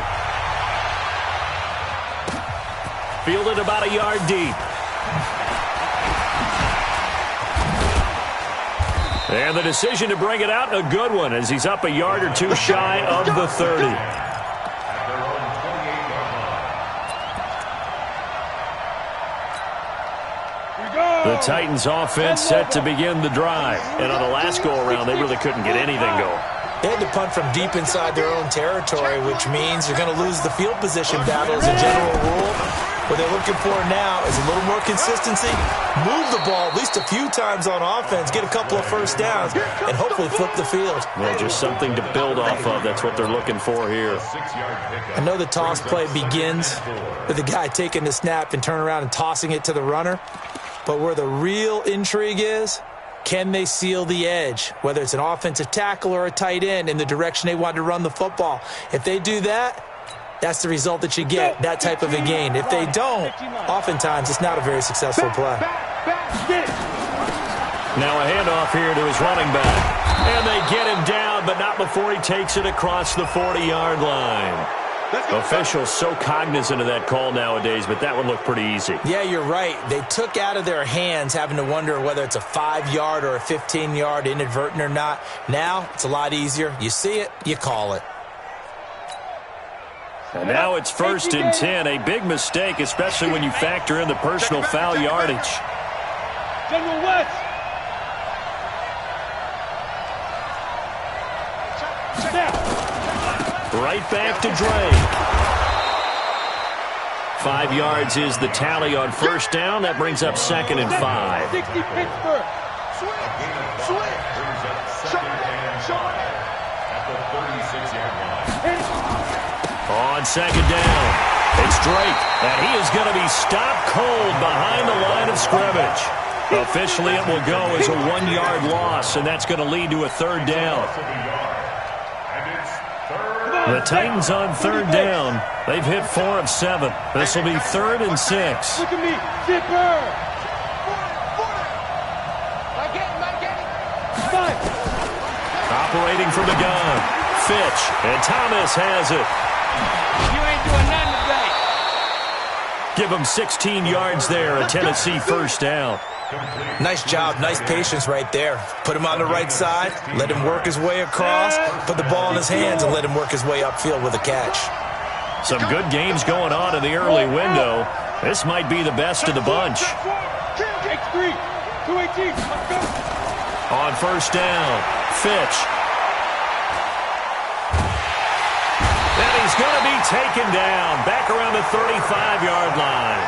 Fielded about a yard deep. And the decision to bring it out, a good one, as he's up a yard or two shy of the 30. The Titans offense set to begin the drive. And on the last go-around, they really couldn't get anything going. They had to punt from deep inside their own territory, which means they're going to lose the field position battle as a general rule. What they're looking for now is a little more consistency, move the ball at least a few times on offense, get a couple of first downs, and hopefully flip the field. Yeah, just something to build off of. That's what they're looking for here. I know the toss play begins with the guy taking the snap and turning around and tossing it to the runner. But where the real intrigue is, can they seal the edge, whether it's an offensive tackle or a tight end, in the direction they want to run the football? If they do that, that's the result that you get, that type of a gain. If they don't, oftentimes it's not a very successful play. Now a handoff here to his running back. And they get him down, but not before he takes it across the 40-yard line. Officials so cognizant of that call nowadays, but that one looked pretty easy. Yeah, you're right. They took out of their hands having to wonder whether it's a 5-yard or a 15-yard, inadvertent or not. Now it's a lot easier. You see it, you call it. And now it's 1st and 10. A big mistake, especially when you factor in the personal foul yardage. General West. right back to Drake. 5 yards is the tally on first down. That brings up 2nd and 5. 60 Pittsburgh. Switch. At the 36-yard line. On 2nd down, it's Drake, and he is going to be stopped cold behind the line of scrimmage. Officially, it will go as a 1-yard loss, and that's going to lead to a 3rd down. The Titans on 3rd down. They've hit 4 of 7. This will be 3rd and 6. Look at me, Zipper. Operating from the gun, Fitch, and Thomas has it. You ain't doing nothing today. Give him 16 yards there, a Tennessee first down. Nice job, nice patience right there. Put him on the right side, let him work his way across, put the ball in his hands, and let him work his way upfield with a catch. Some good games going on in the early window. This might be the best of the bunch. X3, 218, let's go. On first down, Fitch. And he's going to be taken down back around the 35-yard line.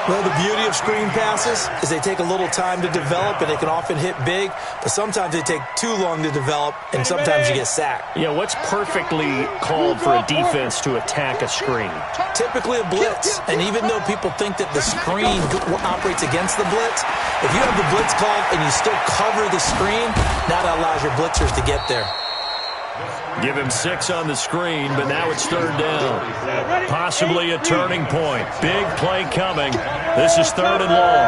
Well, the beauty of screen passes is they take a little time to develop, and they can often hit big, but sometimes they take too long to develop, and sometimes you get sacked. Yeah, what's perfectly called for a defense to attack a screen? Typically a blitz, and even though people think that the screen operates against the blitz, if you have the blitz called and you still cover the screen, that allows your blitzers to get there. Give him 6 on the screen, but now it's 3rd down. Possibly a turning point. Big play coming. This is 3rd and long.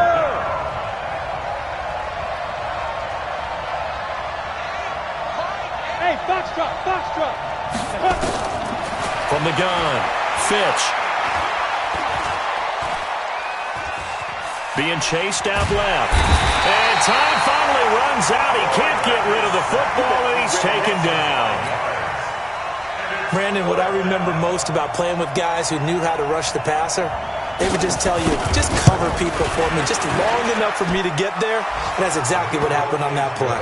Hey, box drop. From the gun, Fitch. Being chased out left. And time finally runs out. He can't get rid of the football, and he's taken down. Brandon, what I remember most about playing with guys who knew how to rush the passer, they would just tell you, just cover people for me, just long enough for me to get there. And that's exactly what happened on that play.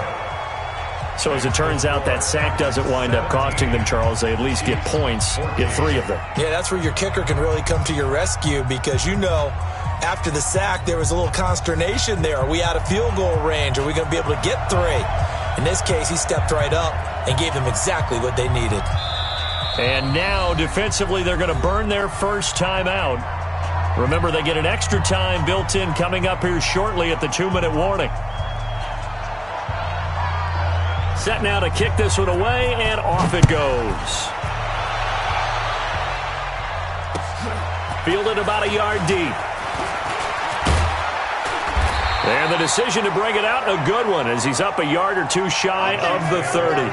So as it turns out, that sack doesn't wind up costing them, Charles. They at least get points, get 3 of them. Yeah, that's where your kicker can really come to your rescue because, you know, after the sack, there was a little consternation there. Are we out of field goal range? Are we going to be able to get 3? In this case, he stepped right up and gave them exactly what they needed. And now, defensively, they're going to burn their first time out. Remember, they get an extra time built in coming up here shortly at the 2-minute warning. Set now to kick this one away, and off it goes. Fielded about a yard deep. And the decision to bring it out, a good one, as he's up a yard or 2 shy of the 30.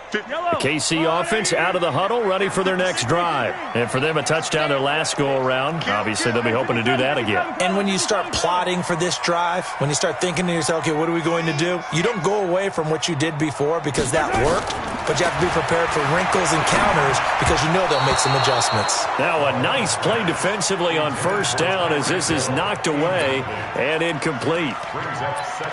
The KC offense out of the huddle, ready for their next drive. And for them, a touchdown their last go-around. Obviously, they'll be hoping to do that again. And when you start plotting for this drive, when you start thinking to yourself, okay, what are we going to do? You don't go away from what you did before because that worked, but you have to be prepared for wrinkles and counters because you know they'll make some adjustments. Now a nice play defensively on first down as this is knocked away and incomplete.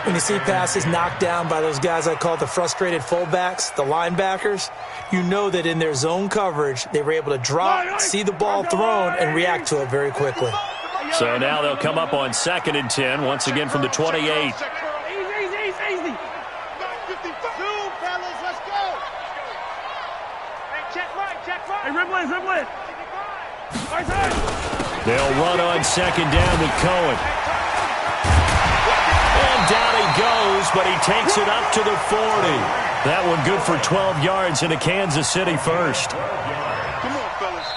When you see passes knocked down by those guys I call the frustrated fullbacks, the linebackers, you know that in their zone coverage, they were able to drop, see the ball thrown, and react to it very quickly. So now they'll come up on 2nd and 10, once again from the 28. Easy. 2, fellas, let's go. Hey, check right. Hey, Rimlin. They'll run on 2nd down with Cohen. And down he goes, but he takes it up to the 40. That one good for 12 yards in a Kansas City first. Come on, fellas.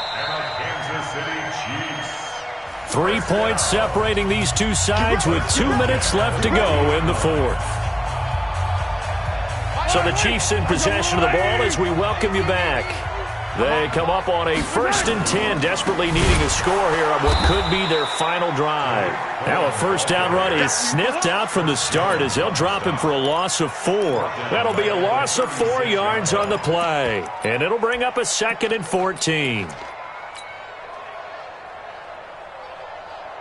3 points separating these two sides with 2 minutes left to go in the 4th. So the Chiefs in possession of the ball as we welcome you back. They come up on a 1st and 10, desperately needing a score here on what could be their final drive. Now a first down run is sniffed out from the start as they'll drop him for a loss of 4. That'll be a loss of 4 yards on the play. And it'll bring up a 2nd and 14.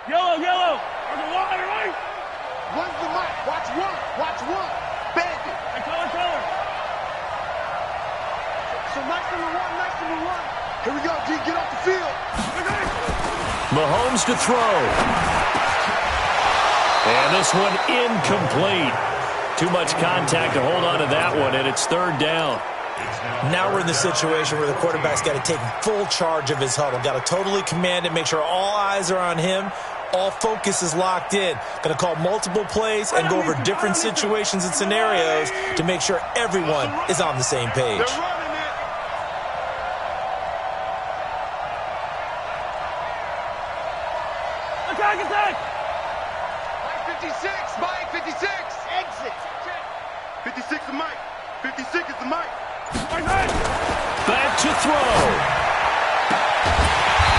Yellow. On the line, right? One's the mic. Watch one. Bandit. I color. So nice number one. Here we go, G. Get off the field. Mahomes to throw. And this one incomplete. Too much contact to hold on to that one, and it's 3rd down. Now we're in the situation where the quarterback's got to take full charge of his huddle. Got to totally command it, make sure all eyes are on him. All focus is locked in. Going to call multiple plays and go over different situations and scenarios to make sure everyone is on the same page. Attack! Mike 56! Exit! 56 is Mike. 56 is the Mike. Back to throw.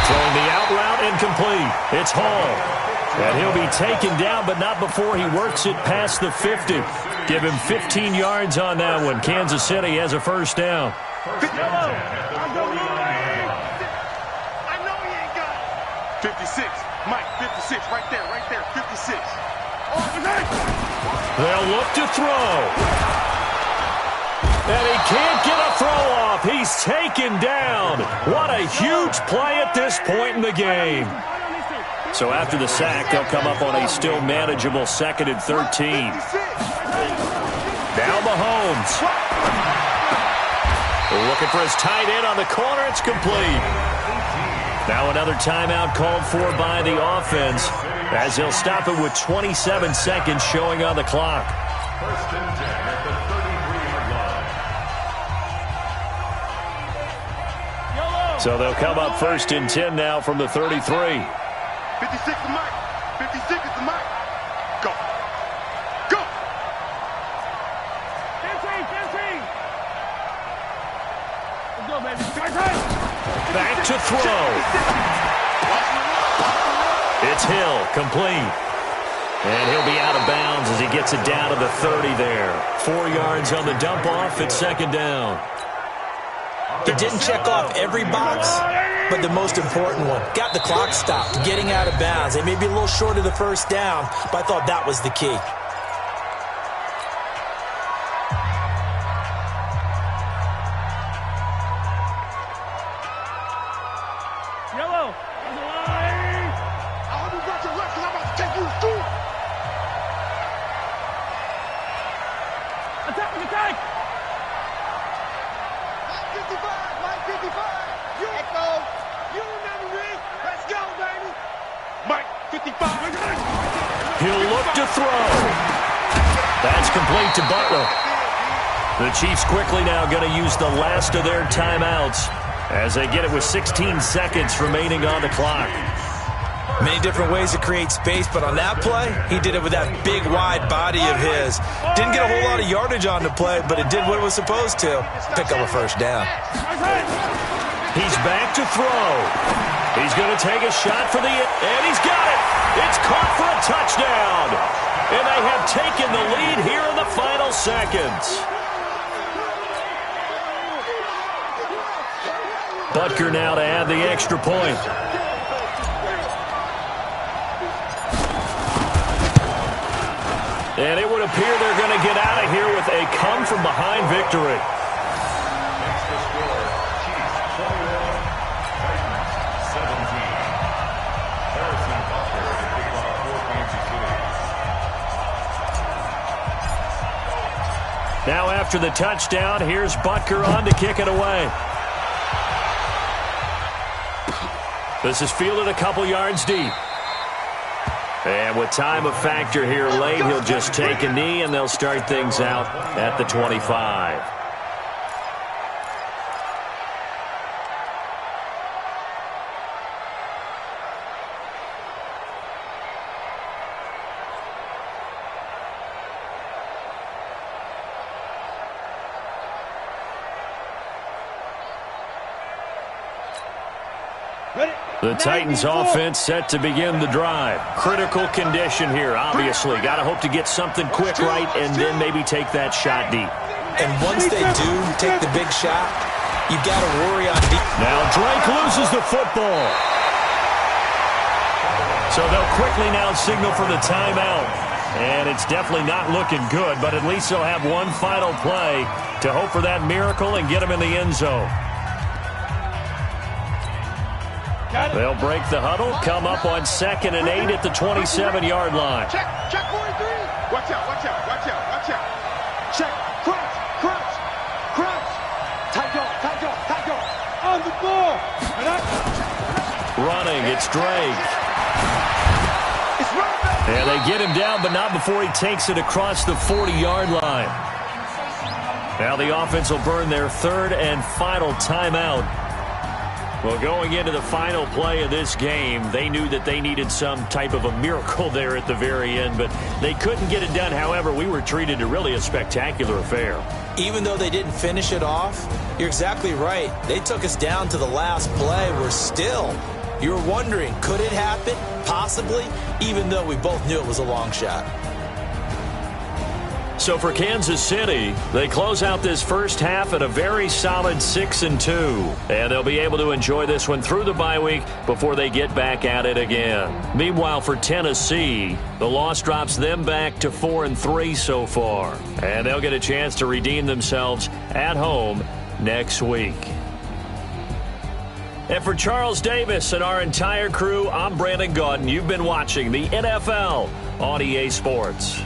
Throwing the out route incomplete. It's Hall. And he'll be taken down, but not before he works it past the 50. Give him 15 yards on that one. Kansas City has a first down. I know he ain't got it. 56. Mike, 56. Right there. 56. They'll look to throw. And he can't get a throw off. He's taken down. What a huge play at this point in the game. So after the sack, they'll come up on a still manageable 2nd and 13. Now Mahomes. Looking for his tight end on the corner. It's complete. Now another timeout called for by the offense as they'll stop it with 27 seconds showing on the clock. 1st and 10 at the 33-yard line. So they'll come up 1st and 10 now from the 33. 56 is Mike. 56 is the Mike. Go. Let's go, baby. Back to throw. It's Hill, complete. And he'll be out of bounds as he gets it down to the 30 there. 4 yards on the dump off at 2nd down. He didn't check off every box, but the most important one. Got the clock stopped, getting out of bounds. They may be a little short of the first down, but I thought that was the key. Yellow. On the line. I hope you got your left because I'm about to take you through. Attack. Mike 55. You echo. You remember me. Let's go, baby. Mike 55. He'll look to throw. That's complete to Butler. The Chiefs quickly now going to use the last of their timeouts as they get it with 16 seconds remaining on the clock. Many different ways to create space, but on that play, he did it with that big, wide body of his. Didn't get a whole lot of yardage on the play, but it did what it was supposed to. Pick up a first down. He's back to throw. He's going to take a shot for and he's got it. It's caught for a touchdown. And they have taken the lead here in the final seconds. Butker now to add the extra point. And it would appear they're going to get out of here with a come-from-behind victory. Next to score, Chiefs 21, Titans 17. Harrison Butker to kick off for Kansas City. Now after the touchdown, here's Butker on to kick it away. This is fielded a couple yards deep. And with time a factor here late, he'll just take a knee, and they'll start things out at the 25. The Titans offense set to begin the drive. Critical condition here, obviously. Got to hope to get something quick right and then maybe take that shot deep. And once they do take the big shot, you've got to worry on deep. Now Drake loses the football. So they'll quickly now signal for the timeout. And it's definitely not looking good, but at least they'll have one final play to hope for that miracle and get them in the end zone. They'll break the huddle, come up on 2nd and 8 at the 27-yard line. Check 43. Watch out, watch out, watch out, watch out. Check, crouch, crouch, crouch. Tight go. On the ball. Running, it's Drake. And they get him down, but not before he takes it across the 40-yard line. Now the offense will burn their 3rd and final timeout. Well, going into the final play of this game, they knew that they needed some type of a miracle there at the very end, but they couldn't get it done. However, we were treated to really a spectacular affair. Even though they didn't finish it off, you're exactly right. They took us down to the last play. We're still, you were wondering, could it happen? Possibly, even though we both knew it was a long shot. So for Kansas City, they close out this first half at a very solid 6-2. And they'll be able to enjoy this one through the bye week before they get back at it again. Meanwhile, for Tennessee, the loss drops them back to 4-3 so far. And they'll get a chance to redeem themselves at home next week. And for Charles Davis and our entire crew, I'm Brandon Gaudin. You've been watching the NFL on EA Sports.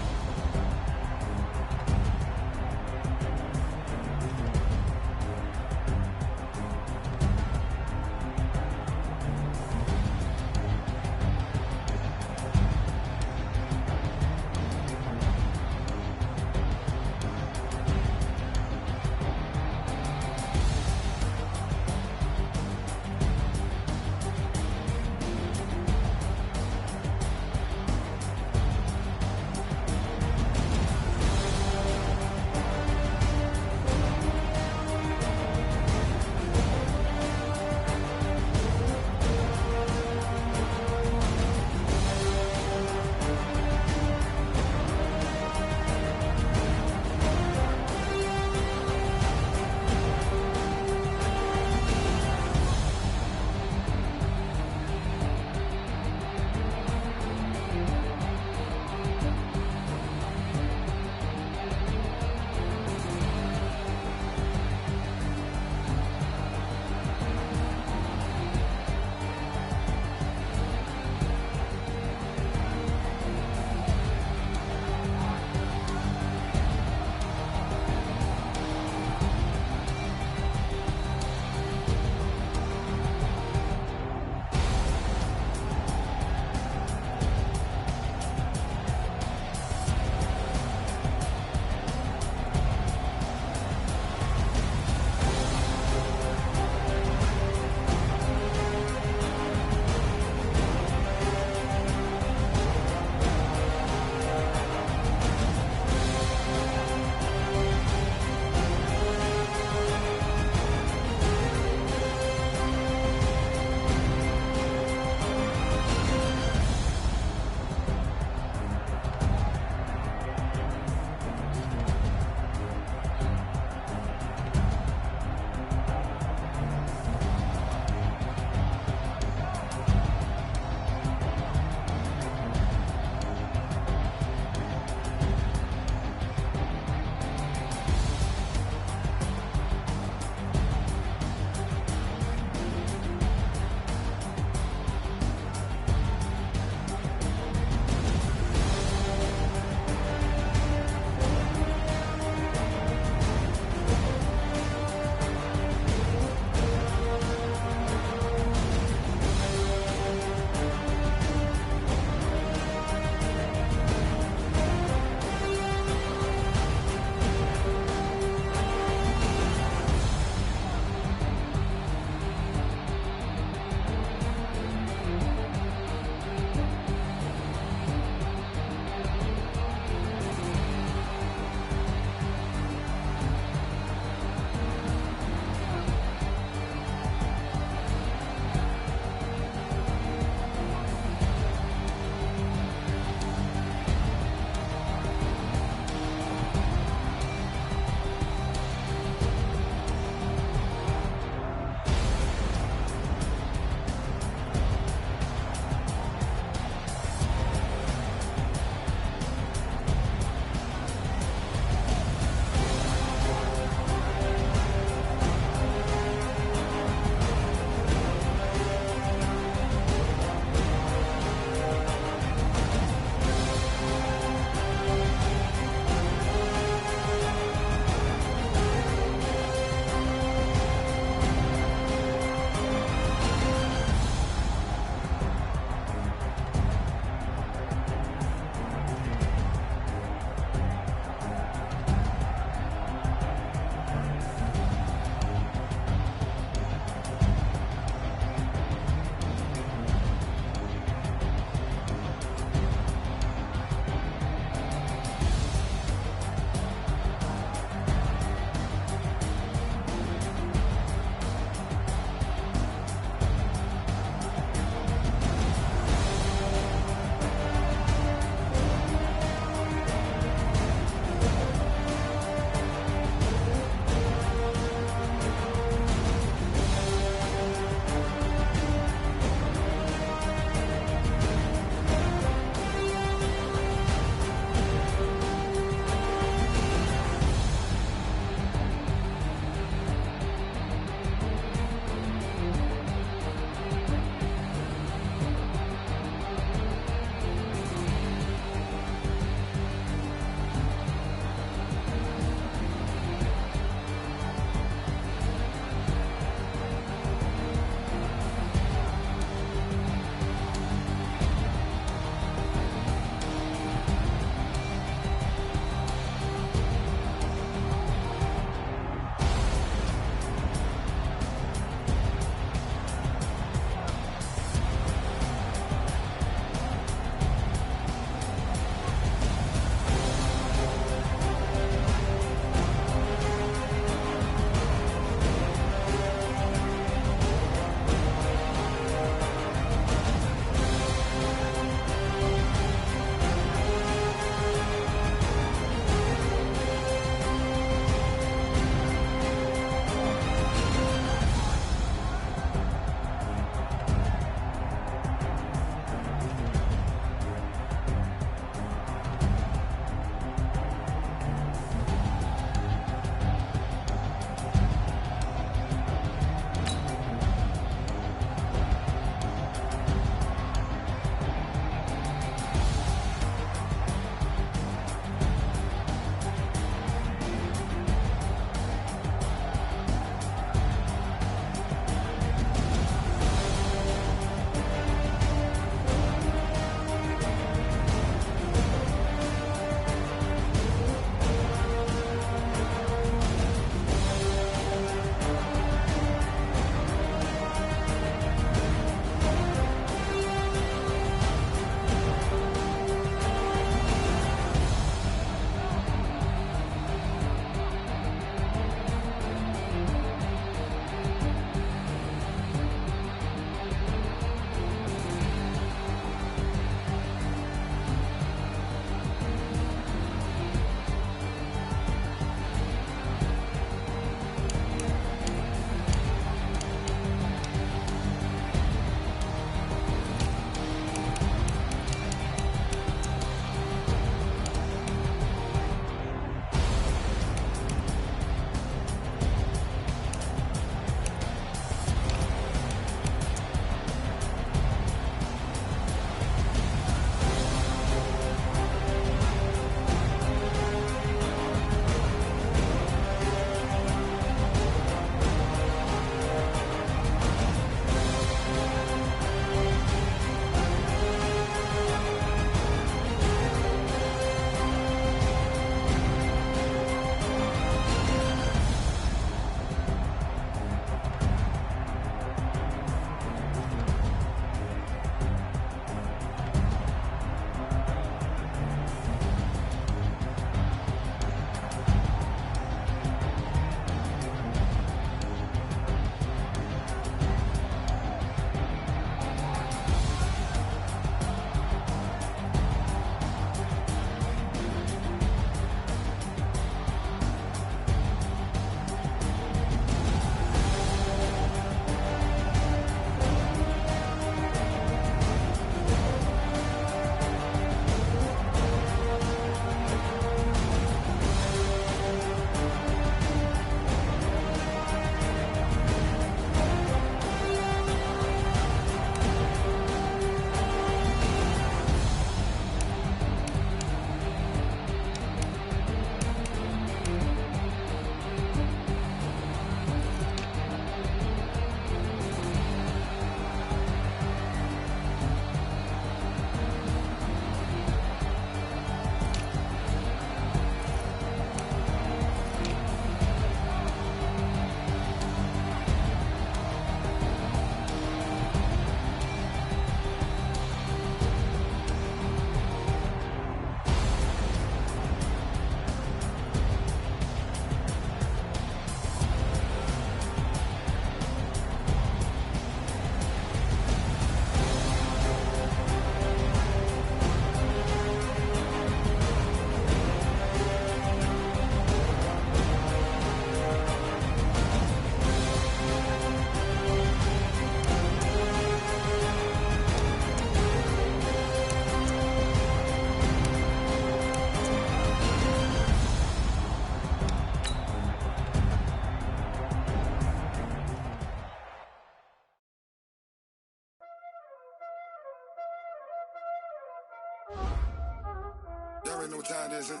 Y'all already know what time it is, huh?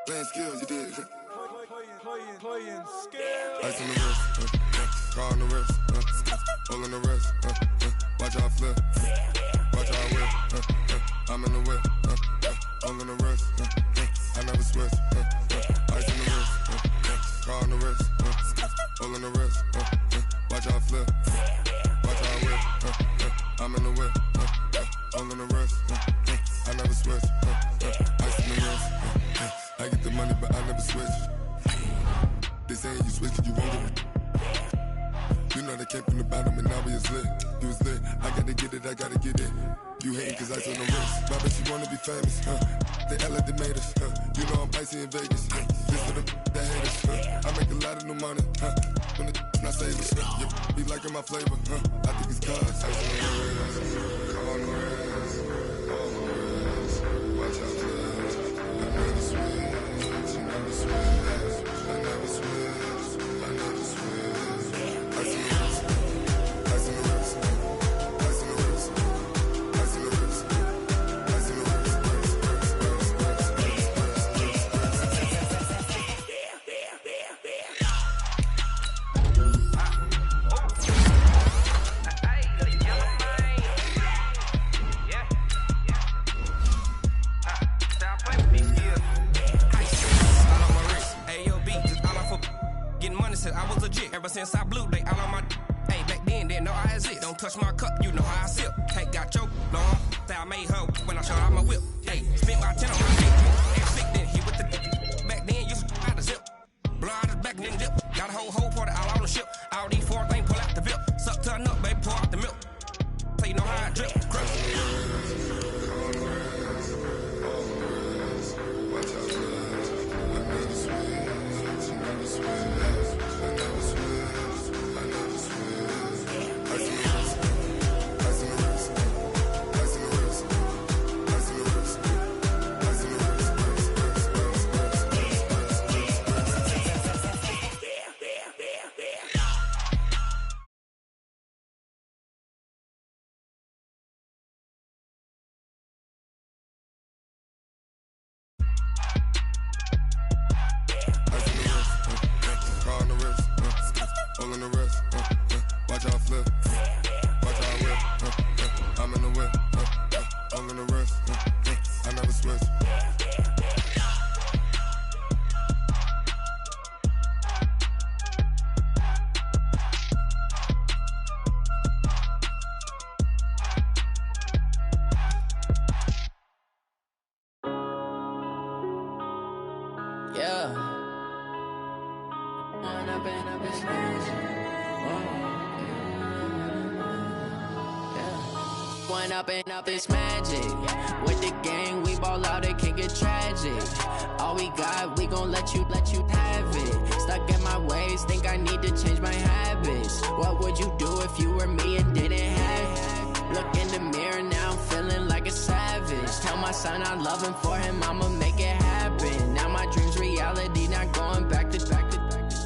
Playing skills, you did. Playing skills. Ice on the wrist, car on the wrist, all on the wrist, watch how I flip, watch how I whip, I'm in the whip, all on the wrist, I never switch, ice on the wrist, car on the wrist, all on the wrist, watch how I flip, watch how I whip, I'm in the whip, all on the wrist, I never switch, ice on the wrist, I get the money but I never switch. They saying you switch and you won't get it. You know they came from the bottom and now we is lit. You was lit, I gotta get it, I gotta get it. You hating cause ice on the wrist. Robin, she wanna be famous, They act like they made us, You know I'm icy in Vegas, This for the that hate us, I make a lot of new money, When the not savers, You be liking my flavor, I think it's cause ice on the wrist, on the wrist, on the wrist. Watch out, cuz I never switch, I never switch. I never switch, I never switch. Ice in the wrist, ice in the wrist, ice in the wrist, ice in the wrist, ice in the wrist, I was legit. Ever since I blew, they all on my hey, back then, didn't know I exist. Don't touch my cup, you know how I sip. Hey, got choked, long. Say I made her when I showed out my whip. Hey, spent my 10 on my feet. Hey, slick then, he with the back then, used to out the zip. Blow out his back, then dip. Got a whole party all on the ship. All these 4 things, pull out the VIP. Suck to a nut, baby, pour out the milk. So you know how I drip. Up this magic. With the gang, we ball out, it can get tragic. All we got, we gon' let you have it. Stuck in my ways, think I need to change my habits. What would you do if you were me and didn't have it? Look in the mirror, now I'm feeling like a savage. Tell my son I love him, for him I'ma make it happen. Now my dream's reality, not going back to.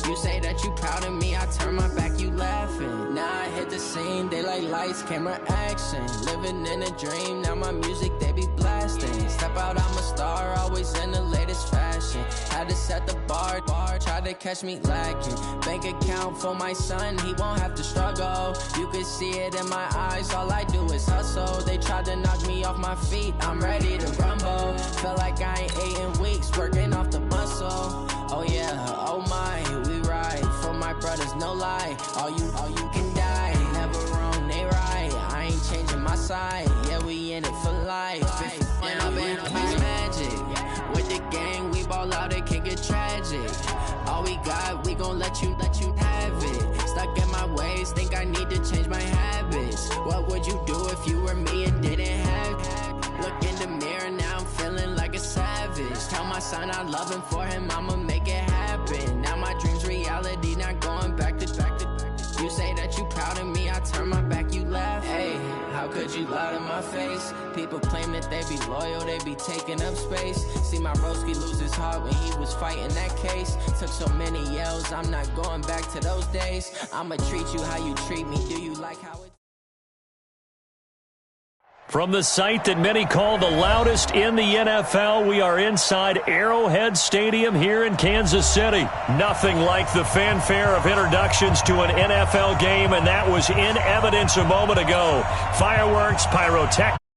You say that you proud of me, I turn my back, you laughing. Now I hit the scene, they like lights, camera, action. Living in a dream, now my music, they be blasting. Step out, I'm a star, always in the latest fashion. Had to set the bar, try to catch me lacking. Bank account for my son, he won't have to struggle. You can see it in my eyes, all I do is hustle. They tried to knock me off my feet, I'm ready to rumble. Feel like I ain't ate in weeks, working off the muscle. Oh yeah, oh my, we ride for my brothers, no lie. All you can die, never wrong, they right. I ain't changing my side, yeah, we in it for life. When I'm in magic, with the gang, we ball out, it can get tragic. All we got, we gon' let you have it. Stuck in my ways, think I need to change my habits. What would you do if you were me and didn't have it? Look in the mirror, now I'm feeling like a savage. Tell my son I love him, for him I'ma make it happen. Now my dream's reality, not going back to. You say that you proud of me, I turn my back, you laugh. Hey, how could you lie to my face? People claim that they be loyal, they be taking up space. See my broski lose his heart when he was fighting that case. Took so many yells, I'm not going back to those days. I'ma treat you how you treat me, do you like how it... From the site that many call the loudest in the NFL, we are inside Arrowhead Stadium here in Kansas City. Nothing like the fanfare of introductions to an NFL game, and that was in evidence a moment ago. Fireworks, pyrotechnics.